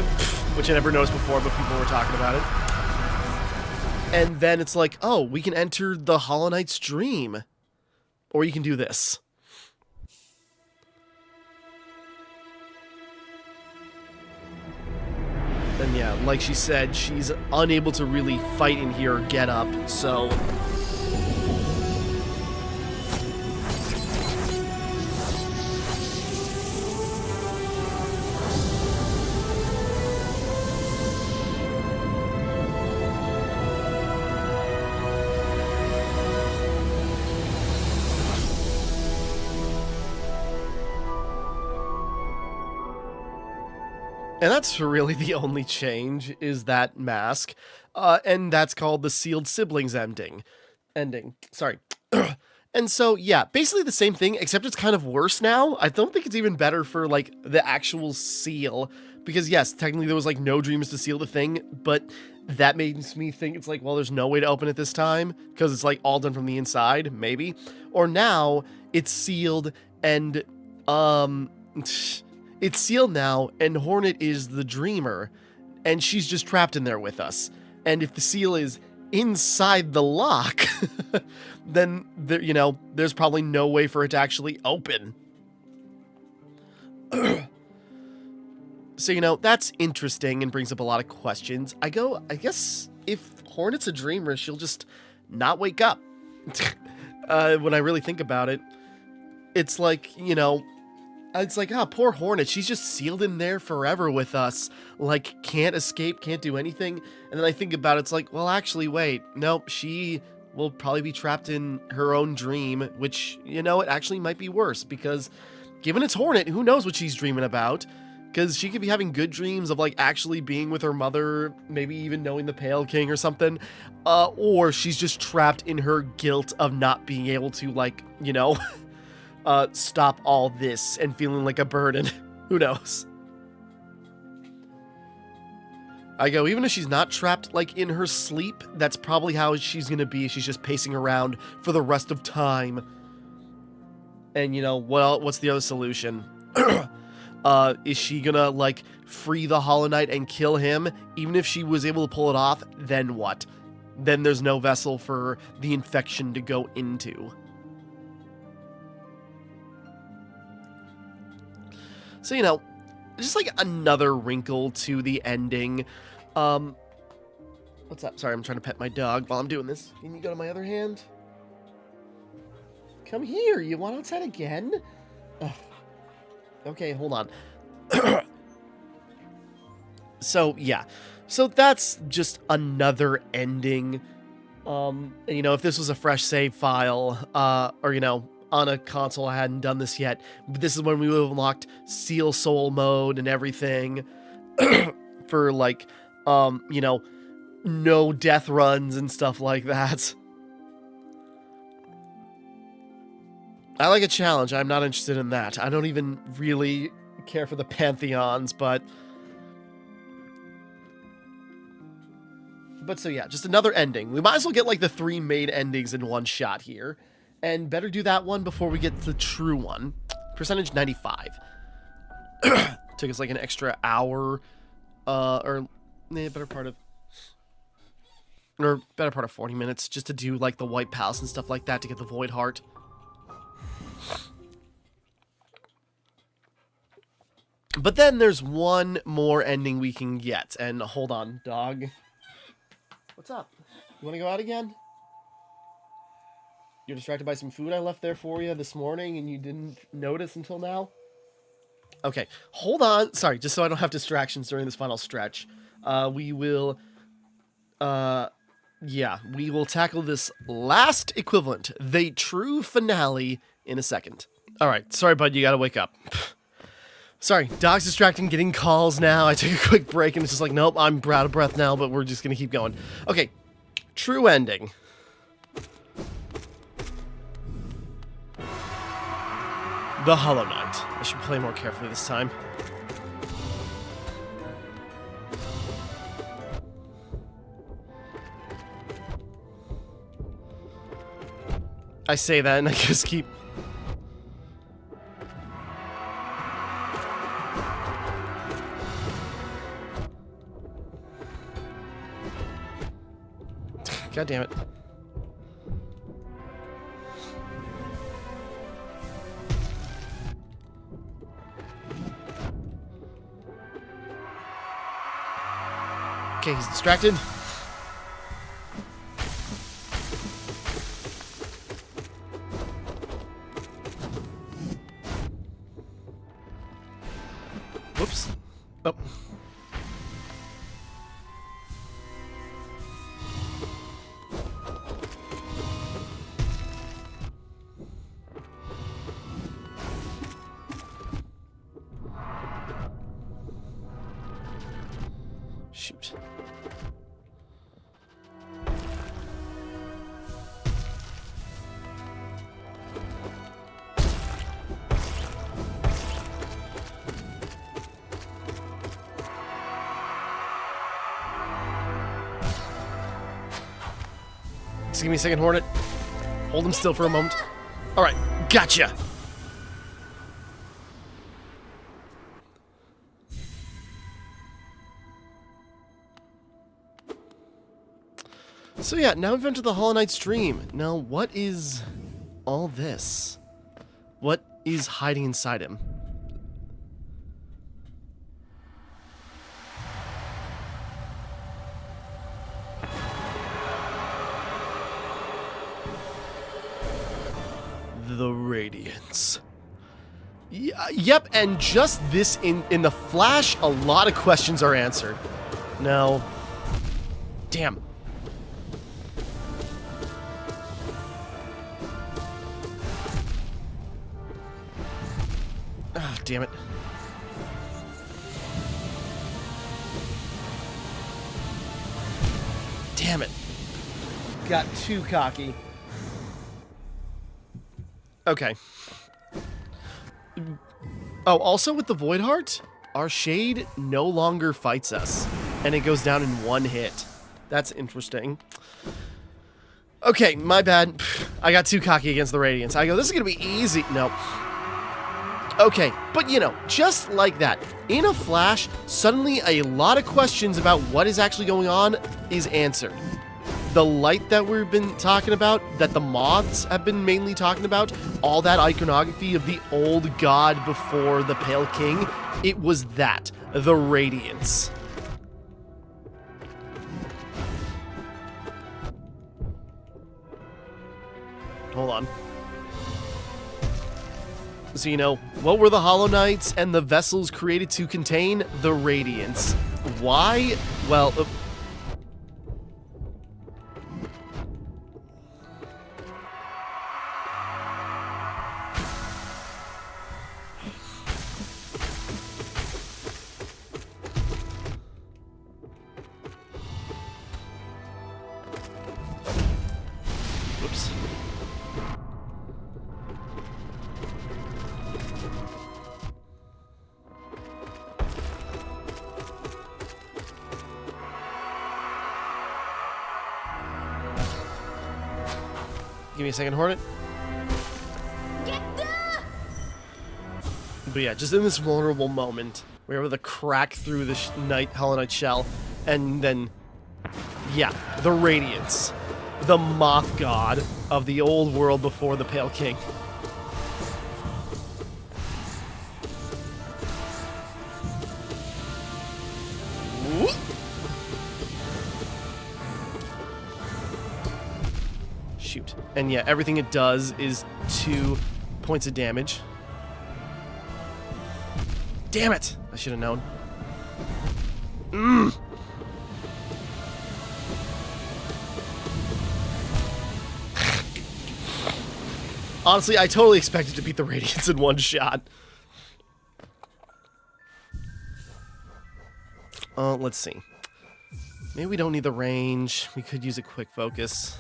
[SPEAKER 1] which I never noticed before, but people were talking about it. And then it's like, oh, we can enter the Hollow Knight's dream. Or you can do this. And yeah, like she said, she's unable to really fight in here or get up, so... And that's really the only change, is that mask. And that's called the Sealed Siblings ending. Sorry. And so, yeah, basically the same thing, except it's kind of worse now. I don't think it's even better for, like, the actual seal. Because, yes, technically there was, like, no dreams to seal the thing, but that makes me think it's like, well, there's no way to open it this time, because it's, like, all done from the inside, maybe. Or now, it's sealed, and, it's sealed now, and Hornet is the dreamer, and she's just trapped in there with us. And if the seal is inside the lock, then, there, you know, there's probably no way for it to actually open. So, you know, that's interesting and brings up a lot of questions. I guess if Hornet's a dreamer, she'll just not wake up. When I really think about it, it's like, you know, it's like, poor Hornet, she's just sealed in there forever with us. Like, can't escape, can't do anything. And then I think about it, it's like, well, actually, wait. Nope, she will probably be trapped in her own dream, which, you know, it actually might be worse. Because, given it's Hornet, who knows what she's dreaming about? Because she could be having good dreams of, like, actually being with her mother, maybe even knowing the Pale King or something. Or she's just trapped in her guilt of not being able to, like, you know... stop all this and feeling like a burden. Who knows? Even if she's not trapped, like, in her sleep, that's probably how she's gonna be. She's just pacing around for the rest of time. And, you know, well, what's the other solution? Is she gonna, like, free the Hollow Knight and kill him? Even if she was able to pull it off, then what? Then there's no vessel for the infection to go into. So, you know, just like another wrinkle to the ending. What's up? Sorry, I'm trying to pet my dog while I'm doing this. Can you go to my other hand? Come here. You want outside again? Ugh. Okay, hold on. So, yeah. So that's just another ending. And, you know, if this was a fresh save file, or, you know, on a console, I hadn't done this yet. This is when we would have unlocked Seal Soul mode and everything for, like, you know, no death runs and stuff like that. I like a challenge. I'm not interested in that. I don't even really care for the Pantheons, but so yeah, just another ending. We might as well get, like, the 3 main endings in one shot here. And better do that one before we get the true one. Percentage 95. Took us like an extra hour, better part of 40 minutes just to do, like, the White Palace and stuff like that to get the Void Heart. But then there's one more ending we can get. And hold on, dog. What's up? You want to go out again? You're distracted by some food I left there for you this morning and you didn't notice until now? Okay, hold on. Sorry, just so I don't have distractions during this final stretch. We will tackle this last equivalent, the true finale, in a second. Alright, sorry bud, you gotta wake up. Sorry, dog's distracting, getting calls now. I took a quick break and it's just like, nope, I'm out of breath now, but we're just gonna keep going. Okay, true ending. The Hollow Knight. I should play more carefully this time. I say that and I just keep... God damn it. Okay, he's distracted. Whoops. Oh. Shoot. Just give me a second, Hornet. Hold him still for a moment. Alright, gotcha! So yeah, now we've entered the Hollow Knight stream. Now, what is all this? What is hiding inside him? The Radiance. Yep, and just this in the flash, a lot of questions are answered. Now, damn. Ah, damn it. Damn it. Got too cocky. Okay. Oh, also with the Void Heart, our Shade no longer fights us, and it goes down in one hit. That's interesting. Okay, my bad. I got too cocky against the Radiance. I go, this is gonna be easy. No. Okay, but you know, just like that, in a flash, suddenly a lot of questions about what is actually going on is answered. The light that we've been talking about, that the moths have been mainly talking about, all that iconography of the old god before the Pale King, it was that, the Radiance. Hold on. So, you know, what were the Hollow Knights and the vessels created to contain? The Radiance. Why? Well... Whoops. Give me a second, Hornet. But yeah, just in this vulnerable moment, we're able to crack through the Hollow Knight shell, and then, yeah, the Radiance. The moth god of the old world before the Pale King. Whoop. Shoot. And yeah, everything it does is 2 points of damage. Damn it! I should have known. Honestly, I totally expected to beat the Radiance in one shot. Let's see. Maybe we don't need the range. We could use a quick focus.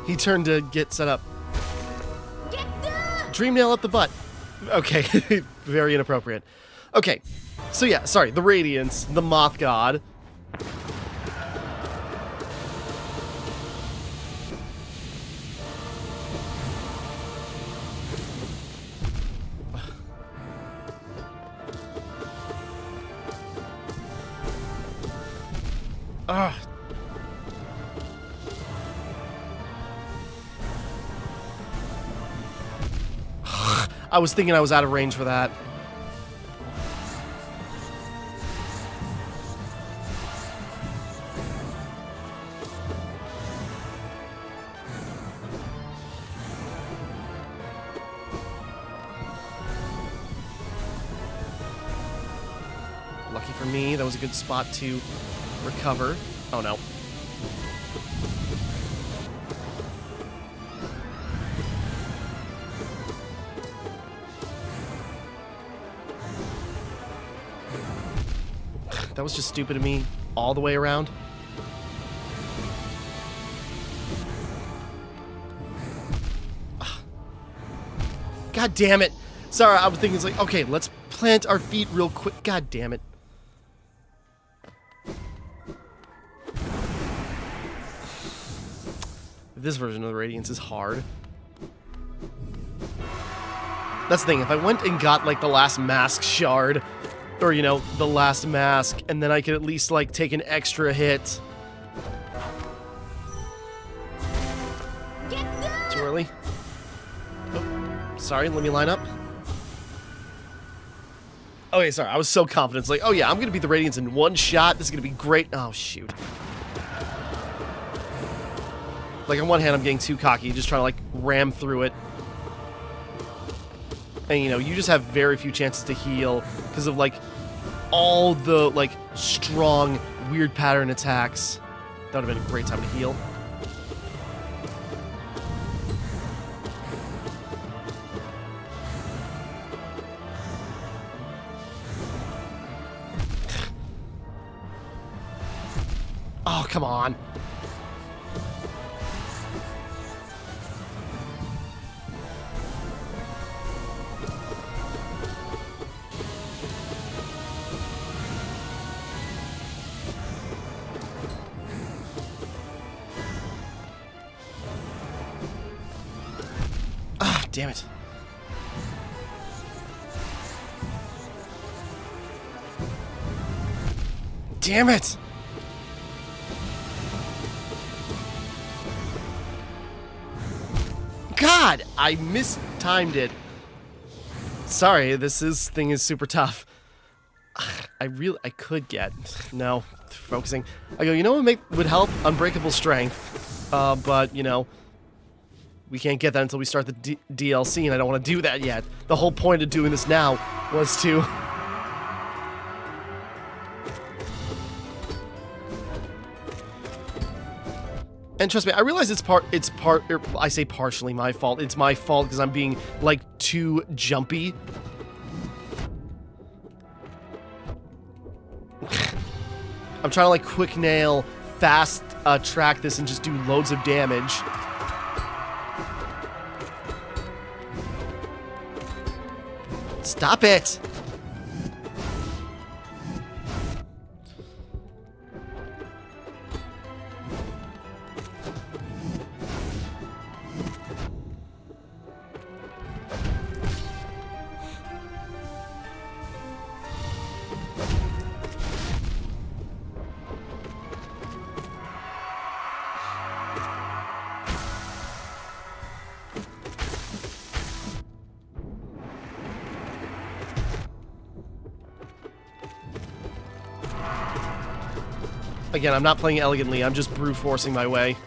[SPEAKER 1] He turned to get set up. Dream nail up the butt. Okay, very inappropriate. Okay, so yeah, sorry, the Radiance, the Moth God. Ugh. I was thinking I was out of range for that. Lucky for me, that was a good spot to recover. Oh no. That was just stupid of me all the way around. God damn it. Sorry, I was thinking it's like, okay, let's plant our feet real quick. God damn it. This version of the Radiance is hard. That's the thing, if I went and got, like, the last mask shard, or, you know, the last mask, and then I could at least, like, take an extra hit. Too early? Oh, sorry, let me line up. Okay, sorry, I was so confident. It's like, oh yeah, I'm gonna beat the Radiance in one shot. This is gonna be great. Oh, shoot. Like, on one hand, I'm getting too cocky, just trying to, like, ram through it. And, you know, you just have very few chances to heal because of, like, all the, like, strong, weird pattern attacks. That would have been a great time to heal. Oh, come on. Damn it. Damn it! God, I mistimed it. Sorry, this thing is super tough. I could get, no, focusing. I go, you know what would help? Unbreakable strength. But, you know, we can't get that until we start the DLC, and I don't want to do that yet. The whole point of doing this now was to... And trust me, I realize I say partially my fault. It's my fault because I'm being, like, too jumpy. I'm trying to, like, quick nail, fast track this and just do loads of damage. Stop it! Again, I'm not playing elegantly, I'm just brute forcing my way.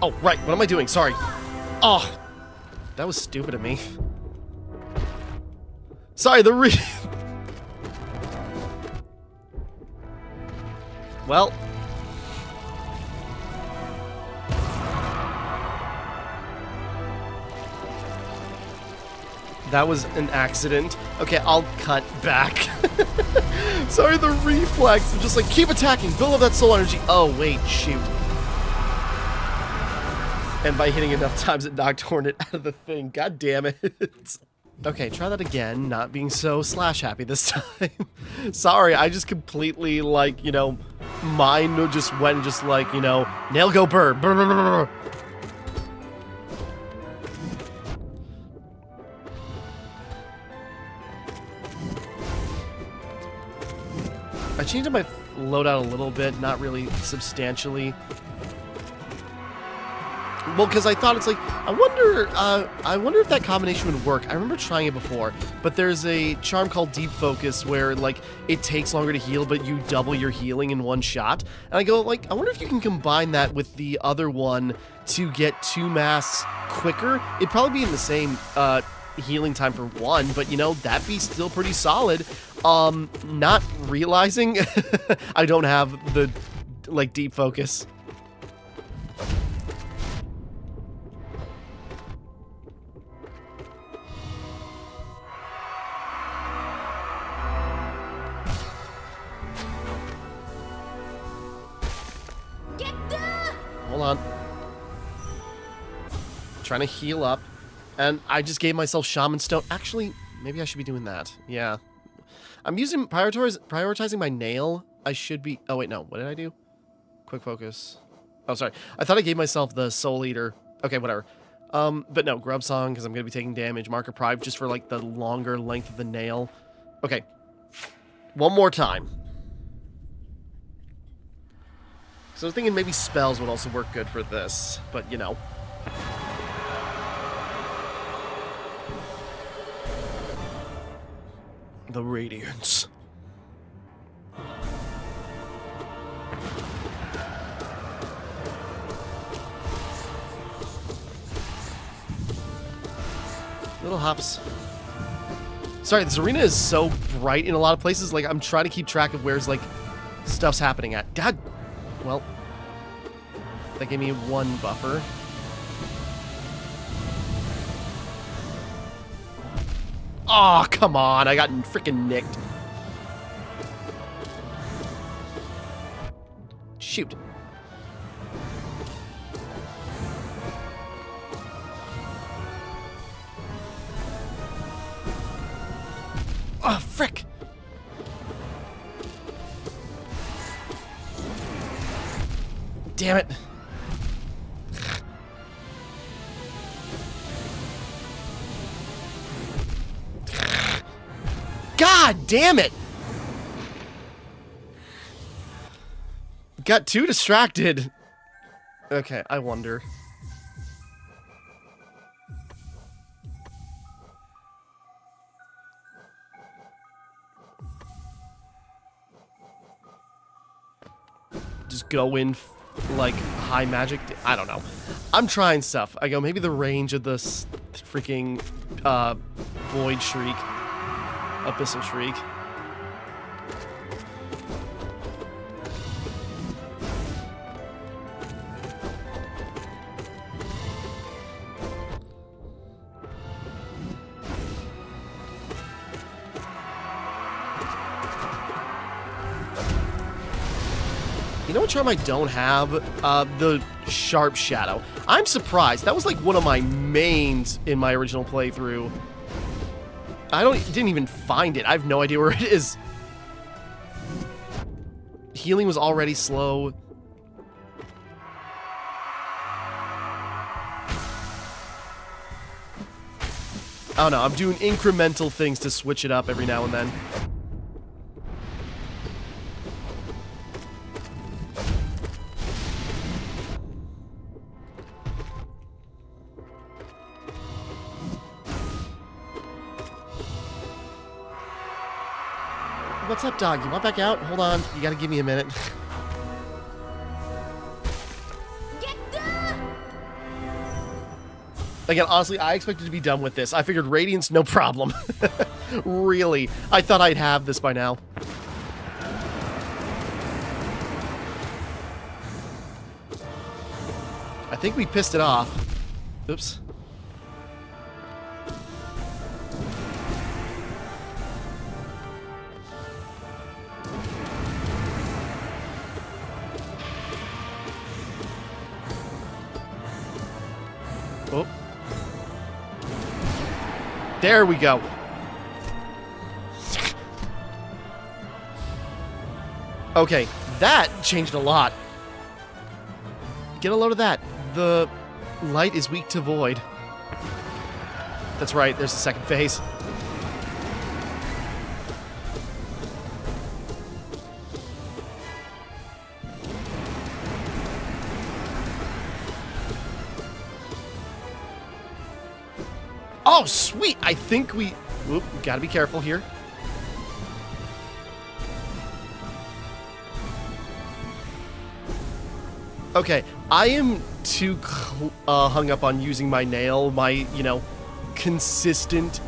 [SPEAKER 1] Oh, right, what am I doing? Sorry. Oh, that was stupid of me. Sorry, Well... That was an accident. Okay, I'll cut back. Sorry, the reflex. I'm just like, keep attacking. Build up that soul energy. Oh, wait, shoot. And by hitting enough times, it knocked Hornet out of the thing. God damn it. Okay, try that again. Not being so slash happy this time. Sorry, I just completely, like, you know, mine just went just like, you know, nail go bird. Brr, brr, brr, brr. I changed up my loadout a little bit, not really substantially. Well, because I thought it's like, I wonder if that combination would work. I remember trying it before, but there's a charm called Deep Focus where, like, it takes longer to heal, but you double your healing in one shot. And I go, like, I wonder if you can combine that with the other one to get 2 masks quicker. It'd probably be in the same healing time for one, but, you know, that'd be still pretty solid. Not realizing I don't have the, like, Deep Focus. Hold on. Trying to heal up. And I just gave myself Shaman Stone. Actually, maybe I should be doing that. Yeah. I'm using prioritizing my nail. I should be... Oh, wait, no. What did I do? Quick focus. Oh, sorry. I thought I gave myself the Soul Eater. Okay, whatever. But no, Grub Song, because I'm going to be taking damage. Marker Pride, just for, like, the longer length of the nail. Okay. One more time. So I was thinking maybe spells would also work good for this, but you know. The Radiance. Little hops. Sorry, this arena is so bright in a lot of places, like I'm trying to keep track of where's like stuff's happening at. God. Well, that gave me 1 buffer. Oh, come on. I got freaking nicked. Shoot. Oh, frick. Damn it. God damn it. Got too distracted. Okay, I wonder. Just go in like high magic. I don't know. I'm trying stuff. I go maybe the range of this freaking Void Shriek, Abyssal Shriek. You know what charm I don't have? The Sharp Shadow. I'm surprised. That was like one of my mains in my original playthrough. Didn't even find it. I have no idea where it is. Healing was already slow. I don't know. I'm doing incremental things to switch it up every now and then. What's up, dog? You want back out? Hold on. You gotta give me a minute. Again, honestly, I expected to be done with this. I figured Radiance, no problem. Really. I thought I'd have this by now. I think we pissed it off. Oops. Oh. There we go. Okay, That changed a lot. Get a load of that. The light is weak to void. That's right, there's the second phase. Oh, sweet! I think we... Whoop, gotta be careful here. Okay, I am too hung up on using my nail, my, you know, consistent...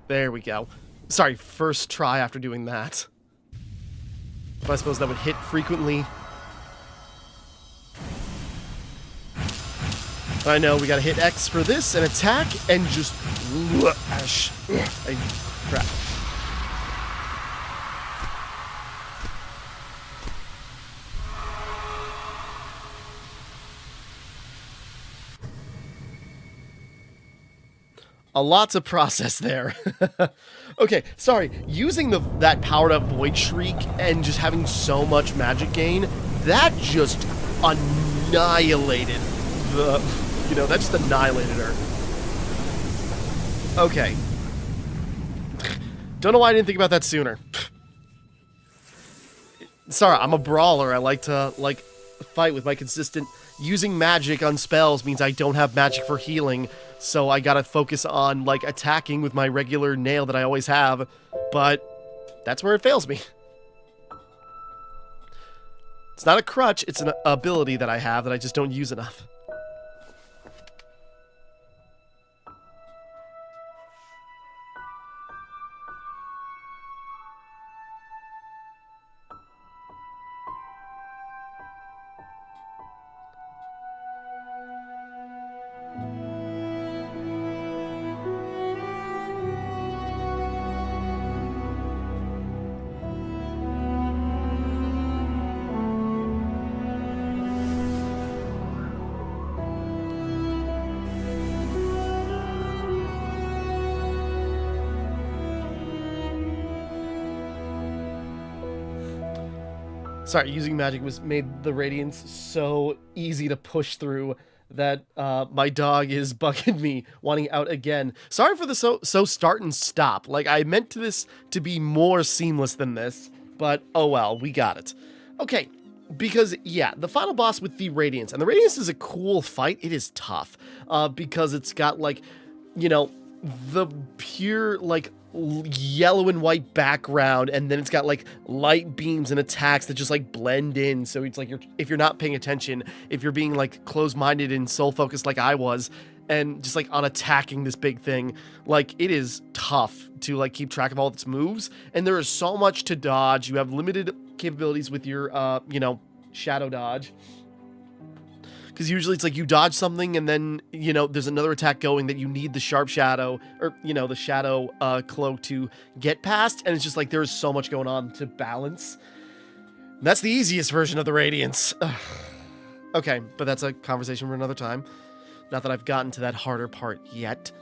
[SPEAKER 1] There we go. Sorry, first try after doing that. But I suppose that would hit frequently. I know, we gotta hit X for this and attack and just... Crap. A lot to process there. Okay, sorry. Using that powered up Void Shriek and just having so much magic gain, that just annihilated the... You know, that just annihilated her. Okay. Don't know why I didn't think about that sooner. Sorry, I'm a brawler. I like to, fight with my consistent... Using magic on spells means I don't have magic for healing, so I gotta focus on, attacking with my regular nail that I always have, but that's where it fails me. It's not a crutch, it's an ability that I have that I just don't use enough. Sorry, using magic made the radiance so easy to push through that my dog is bugging me, wanting out again. Sorry for the so start and stop. I meant this to be more seamless than this, but oh well, we got it. Okay, because, yeah, the final boss with the Radiance. And the Radiance is a cool fight. It is tough, because it's got, you know, the pure, yellow and white background, and then it's got light beams and attacks that just blend in. So it's if you're not paying attention, if you're being closed-minded and soul focused like I was, and just on attacking this big thing, it is tough to keep track of all its moves. And there is so much to dodge. You have limited capabilities with your you know, shadow dodge. Because usually it's you dodge something and then, you know, there's another attack going that you need the sharp shadow, or, you know, the shadow cloak to get past. And it's just there's so much going on to balance. And that's the easiest version of the Radiance. Ugh. Okay, but that's a conversation for another time. Not that I've gotten to that harder part yet.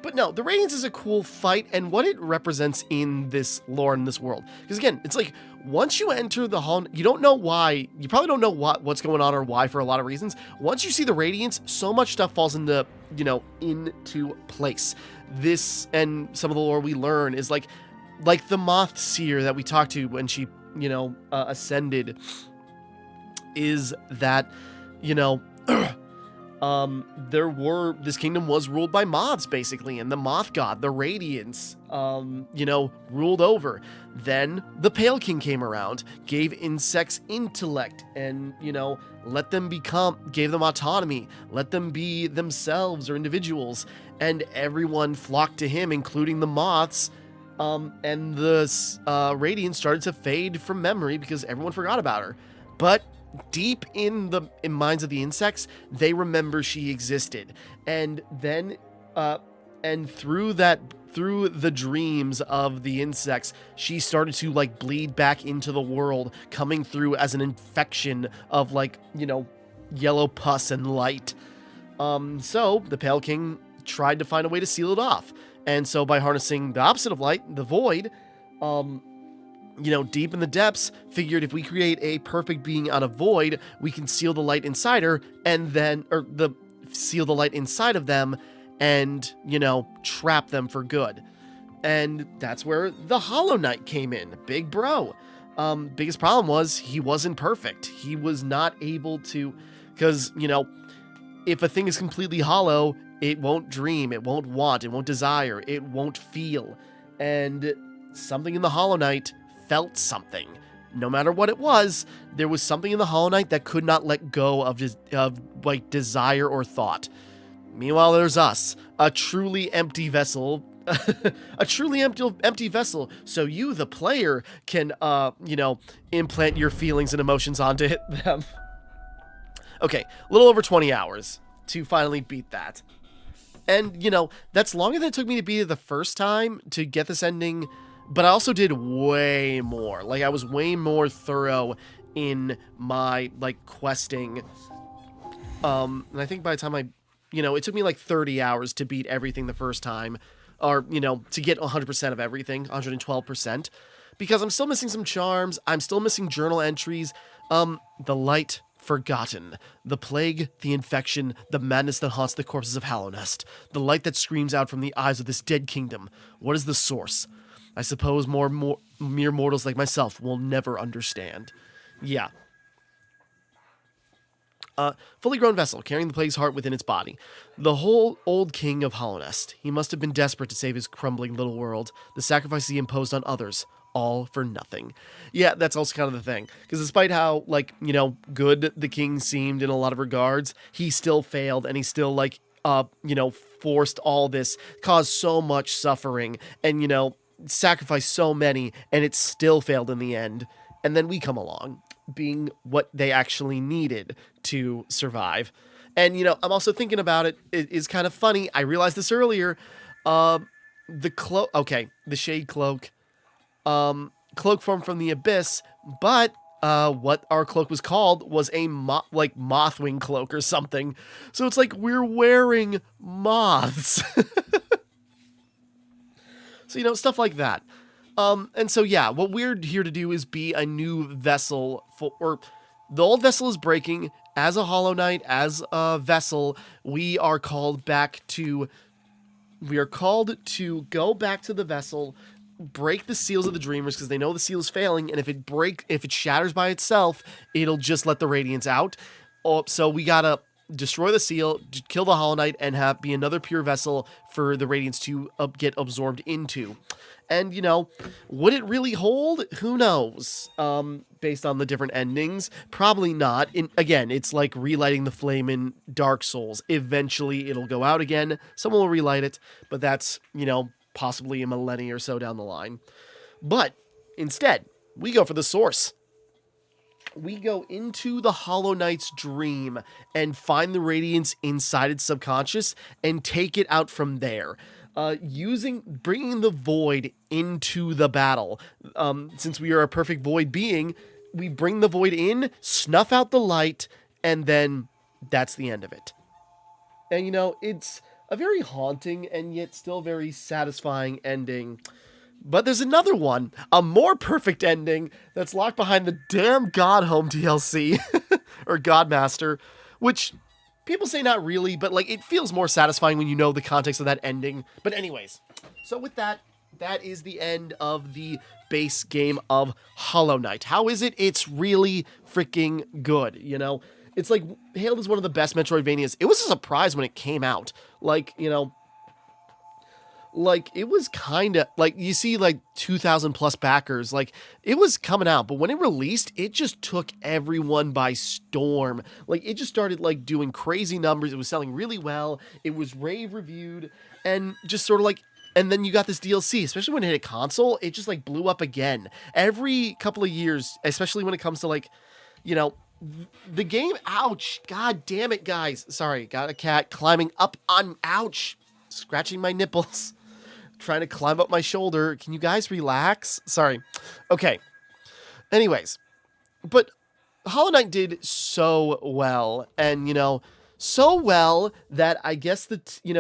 [SPEAKER 1] But no, the Radiance is a cool fight, and what it represents in this lore, in this world. Because again, it's once you enter the hall, you don't know why, you probably don't know what's going on or why for a lot of reasons. Once you see the Radiance, so much stuff falls into, you know, into place. This, and some of the lore we learn is like the Moth Seer that we talked to when she, you know, ascended, is that, you know, this kingdom was ruled by moths, basically, and the moth god, the Radiance, you know, ruled over. Then the Pale King came around, gave insects intellect, and, you know, gave them autonomy, let them be themselves or individuals, and everyone flocked to him, including the moths, and the Radiance started to fade from memory because everyone forgot about her. But deep in minds of the insects, they remember she existed, and then through the dreams of the insects, she started to bleed back into the world, coming through as an infection of you know, yellow pus and light. So the Pale King tried to find a way to seal it off, And so by harnessing the opposite of light, the void, deep in the depths, figured if we create a perfect being out of void, we can seal the light inside her seal the light inside of them and, trap them for good. And that's where the Hollow Knight came in. Big bro. Biggest problem was he wasn't perfect. He was not able to, because, if a thing is completely hollow, it won't dream, it won't want, it won't desire, it won't feel. And something in the Hollow Knight felt something. No matter what it was, there was something in the Hollow Knight that could not let go of desire or thought. Meanwhile, there's us, a truly empty vessel. A truly empty vessel, so you, the player, can, implant your feelings and emotions onto them. Okay, a little over 20 hours to finally beat that. And, that's longer than it took me to beat it the first time to get this ending, but I also did way more. Like, I was way more thorough in my, questing. And I think by the time it took me 30 hours to beat everything the first time. Or, to get 100% of everything, 112%, because I'm still missing some charms, I'm still missing journal entries, the light forgotten, the plague, the infection, the madness that haunts the corpses of Hallownest, the light that screams out from the eyes of this dead kingdom. What is the source? I suppose mere mortals like myself will never understand. Yeah. Fully grown vessel, carrying the plague's heart within its body. The whole old king of Hallownest. He must have been desperate to save his crumbling little world. The sacrifices he imposed on others, all for nothing. Yeah, that's also kind of the thing. Because despite how, good the king seemed in a lot of regards, he still failed, and he still, forced all this, caused so much suffering, and, sacrificed so many, and it still failed in the end. And then we come along, being what they actually needed to survive. And, I'm also thinking about it. It is kind of funny. I realized this earlier. The shade cloak. Cloak formed from the abyss, but what our cloak was called was a mothwing cloak or something. So it's like we're wearing moths. So, stuff like that. And so, yeah, what we're here to do is be a new vessel the old vessel is breaking. As a Hollow Knight, as a vessel, we are called to go back to the vessel, break the seals of the Dreamers, because they know the seal is failing, and if it shatters by itself, it'll just let the radiance out. So we gotta destroy the seal, kill the Hollow Knight, and be another pure vessel for the radiance to get absorbed into. And, would it really hold? Who knows? Based on the different endings, probably not. Again, it's like relighting the flame in Dark Souls. Eventually, it'll go out again. Someone will relight it, but that's, possibly a millennia or so down the line. But instead, we go for the source. We go into the Hollow Knight's dream and find the radiance inside its subconscious and take it out from there. Bringing the void into the battle. Since we are a perfect void being, we bring the void in, snuff out the light, and then that's the end of it. And, it's a very haunting and yet still very satisfying ending. But there's another one, a more perfect ending that's locked behind the damn God Home DLC, or Godmaster, which people say not really, but it feels more satisfying when you know the context of that ending. But anyways, so with that is the end of the base game of Hollow Knight. How is it? It's really freaking good, It's hailed as one of the best Metroidvanias. It was a surprise when it came out. It was kind of, you see, 2,000 plus backers, it was coming out, but when it released, it just took everyone by storm. It just started, doing crazy numbers. It was selling really well. It was rave reviewed, and just sort of, and then you got this DLC, especially when it hit a console, it just, blew up again. Every couple of years, especially when it comes to, the game, ouch, god damn it, guys. Sorry, got a cat climbing up on, ouch, scratching my nipples. Trying to climb up my shoulder. Can you guys relax? Sorry. Okay. Anyways, but Hollow Knight did so well, and so well that I guess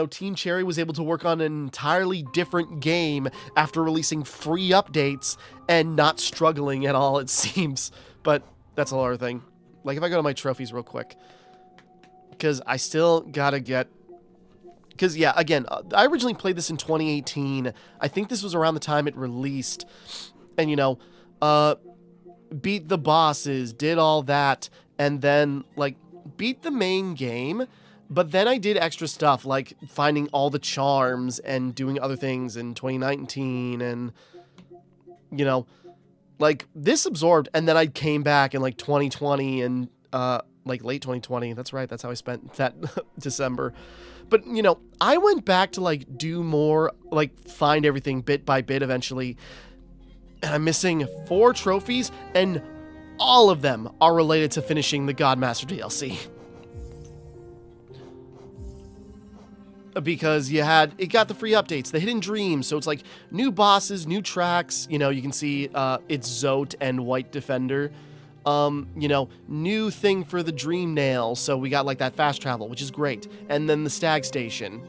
[SPEAKER 1] Team Cherry was able to work on an entirely different game after releasing free updates and not struggling at all, it seems. But that's a whole other thing. Like, if I go to my trophies real quick, because I still gotta get... Because, yeah, again, I originally played this in 2018. I think this was around the time it released. And, beat the bosses, did all that, and then, like, beat the main game. But then I did extra stuff, like finding all the charms and doing other things in 2019. And, like, this absorbed. And then I came back in, like, 2020 and, like, late 2020. That's right. That's how I spent that December. But, I went back to, like, do more, like, find everything bit by bit eventually. And I'm missing 4 trophies, and all of them are related to finishing the Godmaster DLC. Because it got the free updates, the Hidden Dreams, so it's like new bosses, new tracks, you can see it's Zote and White Defender. New thing for the Dream Nail, so we got like that fast travel, which is great. And then the Stag Station.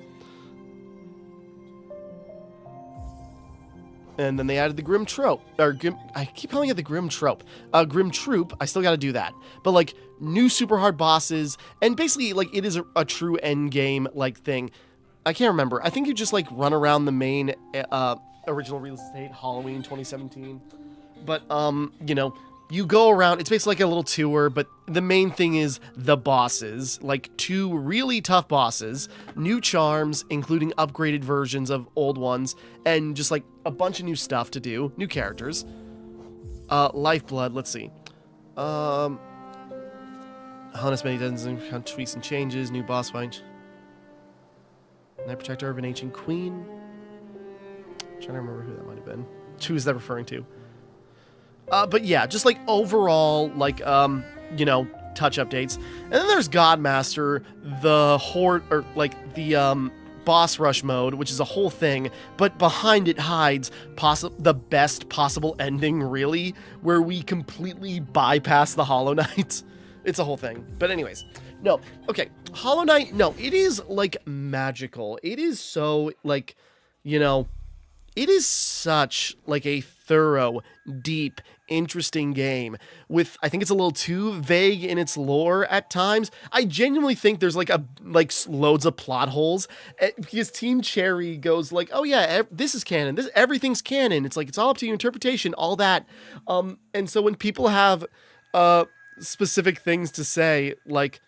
[SPEAKER 1] And then they added the Grim Trope, I keep calling it the Grim Trope. Grim Troop, I still gotta do that. But like, new super hard bosses, and basically like, it is a true end game like thing. I can't remember, I think you just like run around the main, original real estate, Halloween 2017. But, you go around, it's basically like a little tour, but the main thing is the bosses, like 2 really tough bosses, new charms, including upgraded versions of old ones, and just like a bunch of new stuff to do, new characters. Lifeblood, let's see. Harness many dozens of tweaks and changes, new boss fight. Night Protector of an Ancient Queen. I'm trying to remember who that might have been. Who is that referring to? But yeah, just like overall, like, touch updates. And then there's Godmaster, the Horde, or like the, boss rush mode, which is a whole thing, but behind it hides the best possible ending, really, where we completely bypass the Hollow Knight. It's a whole thing. But anyways, no, okay, Hollow Knight, no, it is, like, magical. It is so, like, it is such, like, a thorough, deep, interesting game with, I think it's a little too vague in its lore at times. I genuinely think there's, like, loads of plot holes, because Team Cherry goes, like, oh, yeah, this is canon. Everything's canon. It's, like, it's all up to your interpretation, all that. And so when people have specific things to say, like,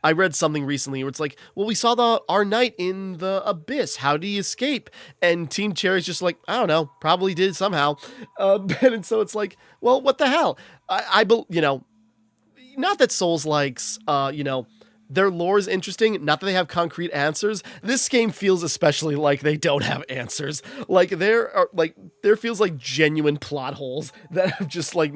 [SPEAKER 1] I read something recently where it's like, well, we saw our knight in the abyss. How did he escape? And Team Cherry's just like, I don't know, probably did somehow. And so it's like, well, what the hell? Not that Souls likes, their lore is interesting. Not that they have concrete answers. This game feels especially like they don't have answers. Like there feels like genuine plot holes that have just like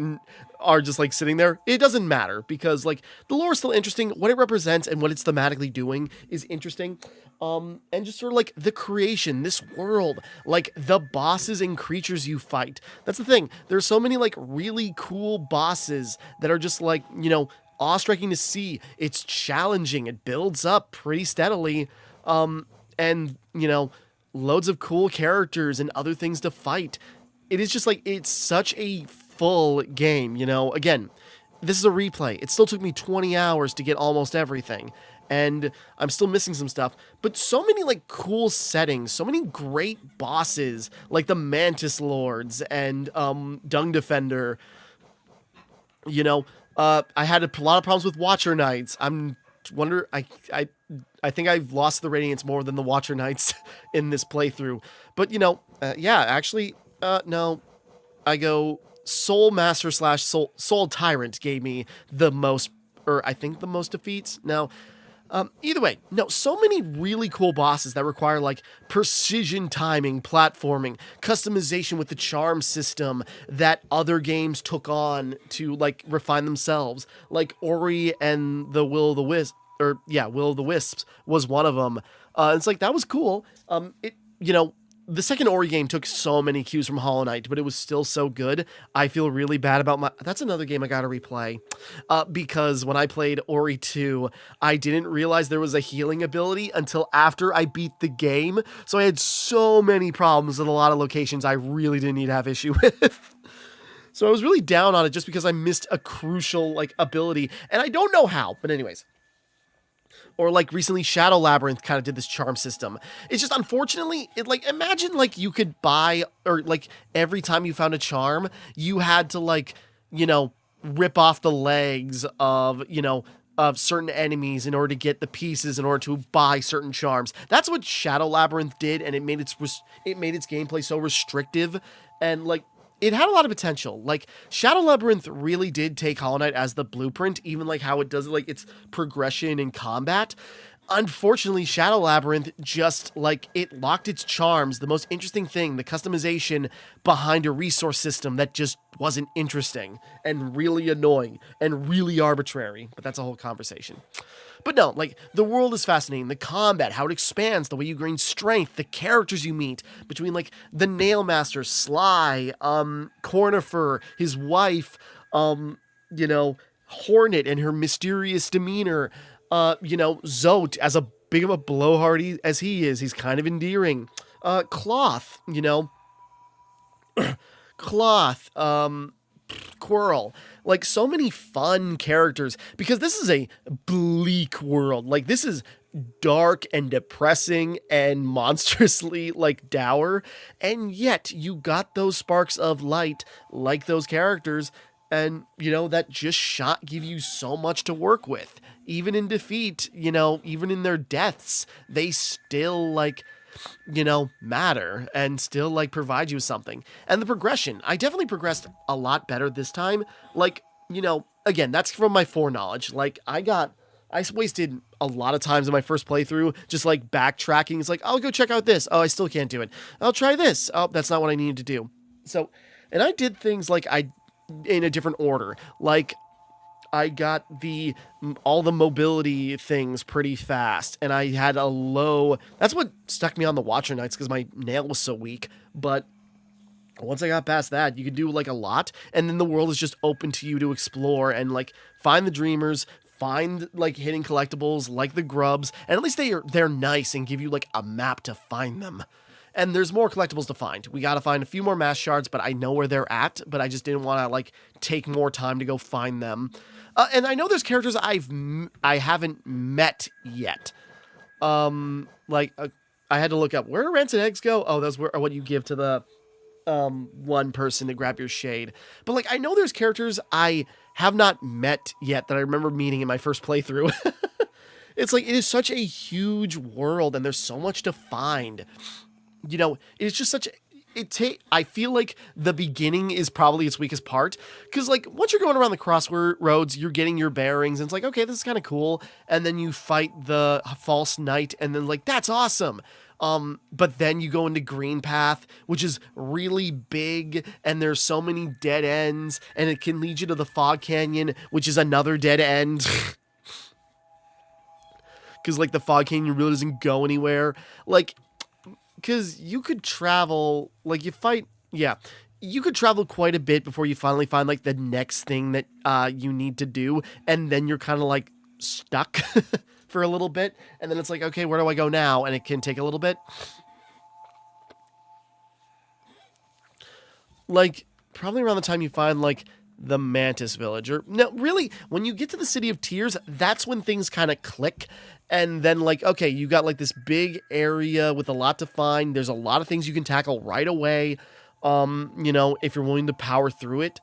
[SPEAKER 1] are just like sitting there. It doesn't matter because like the lore is still interesting. What it represents and what it's thematically doing is interesting. And just sort of like the creation, this world, like the bosses and creatures you fight. That's the thing. There's so many like really cool bosses that are just like, awe-striking to see. It's challenging. It builds up pretty steadily. And, loads of cool characters and other things to fight. It is just like, it's such a full game, Again, this is a replay. It still took me 20 hours to get almost everything. And I'm still missing some stuff. But so many, like, cool settings. So many great bosses. Like the Mantis Lords and Dung Defender. I had a lot of problems with Watcher Knights. I think I've lost the Radiance more than the Watcher Knights in this playthrough. But, yeah, actually, no. I go Soul Master / Soul Tyrant gave me the most, or I think the most defeats. Now, either way, no, so many really cool bosses that require like precision timing, platforming, customization with the charm system that other games took on to like refine themselves. Like Ori and the Will of the Wisps was one of them. It's like, that was cool. the second Ori game took so many cues from Hollow Knight, but it was still so good. I feel really bad about my... That's another game I gotta replay. Because when I played Ori 2, I didn't realize there was a healing ability until after I beat the game. So I had so many problems in a lot of locations I really didn't need to have issue with. So I was really down on it just because I missed a crucial, like, ability. And I don't know how, but anyways. Or like recently Shadow Labyrinth kind of did this charm system. It's just unfortunately, it like, imagine like you could buy, or like every time you found a charm, you had to like, you know, rip off the legs of, you know, of certain enemies in order to get the pieces in order to buy certain charms. That's what Shadow Labyrinth did, and it made its gameplay so restrictive, and like it had a lot of potential. Like Shadow Labyrinth really did take Hollow Knight as the blueprint, even like how it does like its progression in combat. Unfortunately, Shadow Labyrinth just like it locked its charms. The most interesting thing, the customization behind a resource system that just wasn't interesting and really annoying and really arbitrary. But that's a whole conversation. But no, like, the world is fascinating. The combat, how it expands, the way you gain strength, the characters you meet, between, like, the Nail Master, Sly, Cornifer, his wife, you know, Hornet and her mysterious demeanor, you know, Zote, as a big of a blowhard as he is, he's kind of endearing. Cloth, you know, Cloth, Quirrell, like so many fun characters, because this is a bleak world. Like this is dark and depressing and monstrously like dour, and yet you got those sparks of light like those characters, and you know that just give you so much to work with. Even in defeat, you know, even in their deaths, they still like, you know, matter and still like provide you with something. And the progression, I definitely progressed a lot better this time. Like, you know, again, that's from my foreknowledge. Like I wasted a lot of times in my first playthrough just like backtracking. It's like, I'll go check out this. Oh, I still can't do it. I'll try this. Oh, that's not what I needed to do. So, and I did things like in a different order. Like I got all the mobility things pretty fast, and I had a low... That's what stuck me on the Watcher Knights, because my nail was so weak, but once I got past that, you could do, like, a lot, and then the world is just open to you to explore, and, like, find the Dreamers, find, like, hidden collectibles, like the Grubs, and at least they're nice and give you, like, a map to find them. And there's more collectibles to find. We gotta find a few more mass shards, but I know where they're at, but I just didn't want to, like, take more time to go find them. And I know there's characters I haven't met yet. I had to look up, where do rancid eggs go? Oh, those were what you give to the one person to grab your shade. But like, I know there's characters I have not met yet that I remember meeting in my first playthrough. It's like, it is such a huge world, and there's so much to find. You know, it's just such a... I feel like the beginning is probably its weakest part, because like once you're going around the crossroads, you're getting your bearings, and it's like, okay, this is kind of cool, and then you fight the false knight, and then like, that's awesome. But then you go into Green Path, which is really big, and there's so many dead ends, and it can lead you to the Fog Canyon, which is another dead end. Because like the Fog Canyon really doesn't go anywhere. Like, because you could travel, like you could travel quite a bit before you finally find like the next thing that you need to do, and then you're kind of like stuck for a little bit, and then it's like, okay, where do I go now? And it can take a little bit. Like probably around the time you find like the Mantis Village, or no, really, when you get to the City of Tears, that's when things kind of click. And then like, okay, you got like this big area with a lot to find. There's a lot of things you can tackle right away. You know, if you're willing to power through it,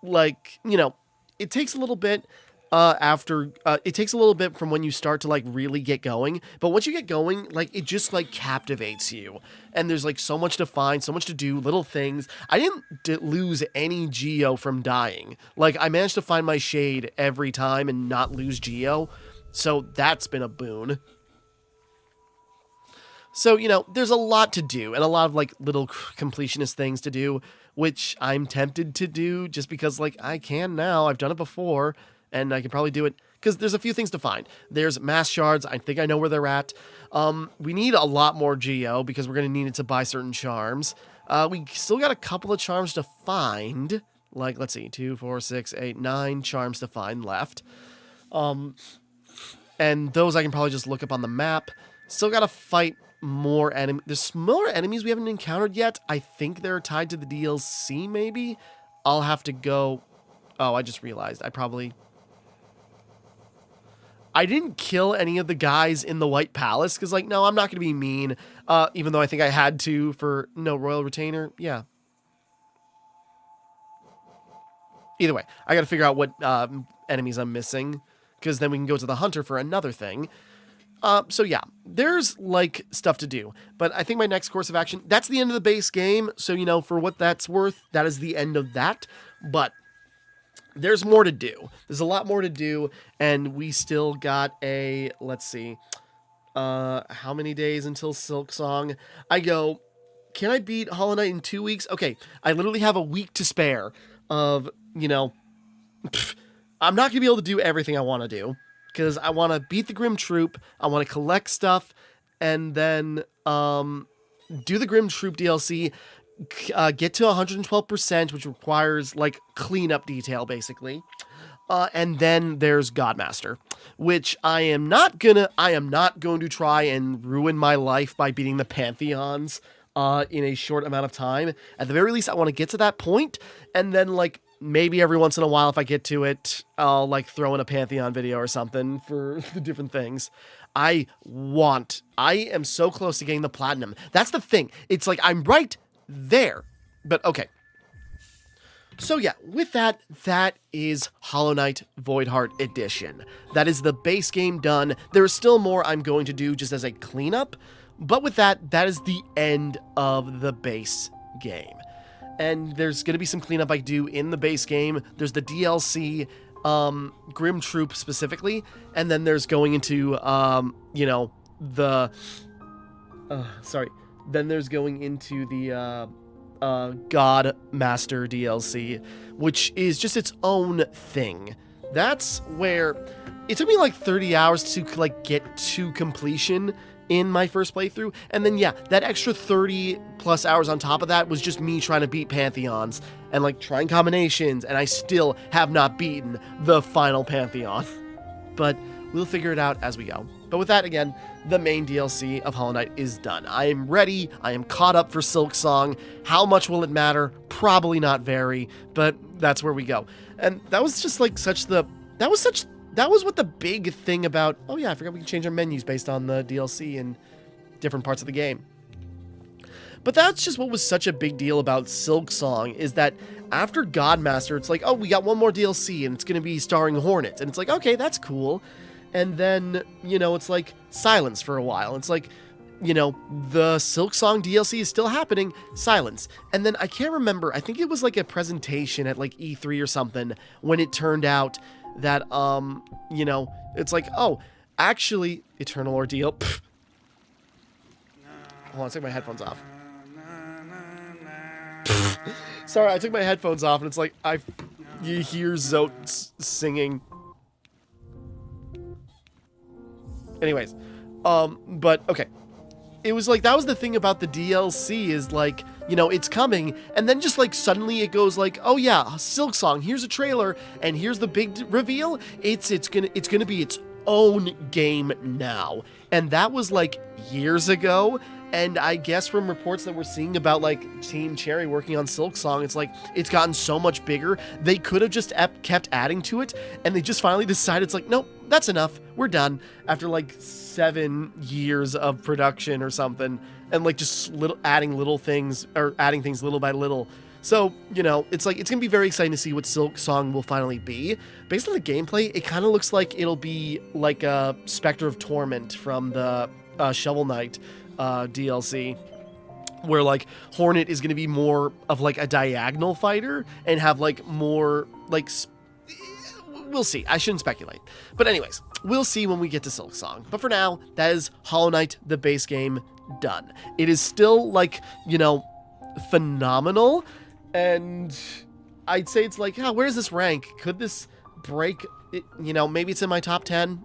[SPEAKER 1] like, you know, it takes a little bit it takes a little bit from when you start to like really get going. But once you get going, like it just like captivates you. And there's like so much to find, so much to do, little things. I didn't lose any Geo from dying. Like I managed to find my shade every time and not lose Geo. So that's been a boon. So, you know, there's a lot to do, and a lot of like little completionist things to do, which I'm tempted to do just because like I can now. I've done it before, and I can probably do it because there's a few things to find. There's mass shards. I think I know where they're at. We need a lot more geo because we're going to need it to buy certain charms. We still got a couple of charms to find. Like, let's see, 2, 4, 6, 8, 9 charms to find left. And those I can probably just look up on the map. Still got to fight more enemies. There's smaller enemies we haven't encountered yet. I think they're tied to the DLC, maybe. I'll have to go... Oh, I just realized. I didn't kill any of the guys in the White Palace, because, like, no, I'm not going to be mean, even though I think I had to for no Royal Retainer. Yeah. Either way, I got to figure out what enemies I'm missing, because then we can go to the Hunter for another thing. So yeah, there's, like, stuff to do. But I think my next course of action, that's the end of the base game, so, you know, for what that's worth, that is the end of that. But... there's more to do. There's a lot more to do, and we still got a, let's see, how many days until Silksong? I go, can I beat Hollow Knight in 2 weeks? Okay, I literally have a week to spare of, you know, I'm not going to be able to do everything I want to do, because I want to beat the Grim Troop, I want to collect stuff, and then do the Grim Troop DLC, get to 112%, which requires, like, cleanup detail, basically. And then there's Godmaster, which I am not going to try and ruin my life by beating the Pantheons in a short amount of time. At the very least, I want to get to that point, and then, like, maybe every once in a while, if I get to it, I'll, like, throw in a Pantheon video or something for the different things. I am so close to getting the Platinum. That's the thing. It's like, I'm right there. But okay. So yeah, with that is Hollow Knight Voidheart Edition. That is the base game done. There is still more I'm going to do just as a cleanup, but with that is the end of the base game. And there's going to be some cleanup I do in the base game. There's the DLC, Grim Troop specifically, and then there's going into, you know, the... Then there's going into the God Master DLC, which is just its own thing. That's where it took me like 30 hours to like get to completion in my first playthrough, and then yeah, that extra 30 plus hours on top of that was just me trying to beat Pantheons and like trying combinations, and I still have not beaten the final Pantheon. But we'll figure it out as we go. But with that, again, the main DLC of Hollow Knight is done. I am ready. I am caught up for Silksong. How much will it matter? Probably not very, but that's where we go. And that was just like that was what the big thing about, oh yeah, I forgot we can change our menus based on the DLC in different parts of the game. But that's just what was such a big deal about Silksong, is that after Godmaster, it's like, oh, we got one more DLC and it's going to be starring Hornet. And it's like, okay, that's cool. And then, you know, it's like silence for a while. It's like, you know, the Silksong DLC is still happening, silence. And then I can't remember, I think it was like a presentation at like E3 or something when it turned out that, you know, it's like, oh, actually, Eternal Ordeal. Pfft. Hold on, I took my headphones off. Sorry, I took my headphones off and it's like, you hear Zote singing. Anyways, but okay. It was like, that was the thing about the DLC is like, you know, it's coming, and then just like suddenly it goes like, oh yeah, Silksong, here's a trailer, and here's the big reveal. It's gonna be its own game now. And that was like years ago. And I guess from reports that we're seeing about like Team Cherry working on Silksong, it's like it's gotten so much bigger. They could have just kept adding to it, and they just finally decided it's like, nope, that's enough. We're done after like 7 years of production or something, and like just adding little things or adding things little by little. So, you know, it's like, it's going to be very exciting to see what Silksong will finally be. Based on the gameplay, it kind of looks like it'll be like a Spectre of Torment from the Shovel Knight DLC, where like Hornet is going to be more of like a diagonal fighter and have like more like we'll see. I shouldn't speculate, but anyways, we'll see when we get to Silksong. But for now, that is Hollow Knight, the base game, done. It is still like, you know, phenomenal, and I'd say it's like, where's this rank? Could this break, maybe it's in my top 10,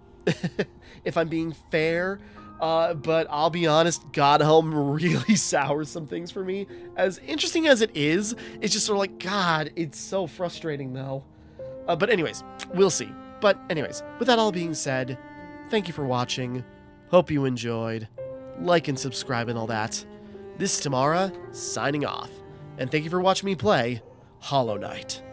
[SPEAKER 1] if I'm being fair. But I'll be honest, God Helm really sours some things for me. As interesting as it is, it's just sort of like, God, it's so frustrating though. But anyways, we'll see. But anyways, with that all being said, thank you for watching. Hope you enjoyed. Like and subscribe and all that. This is Timmara, signing off. And thank you for watching me play Hollow Knight.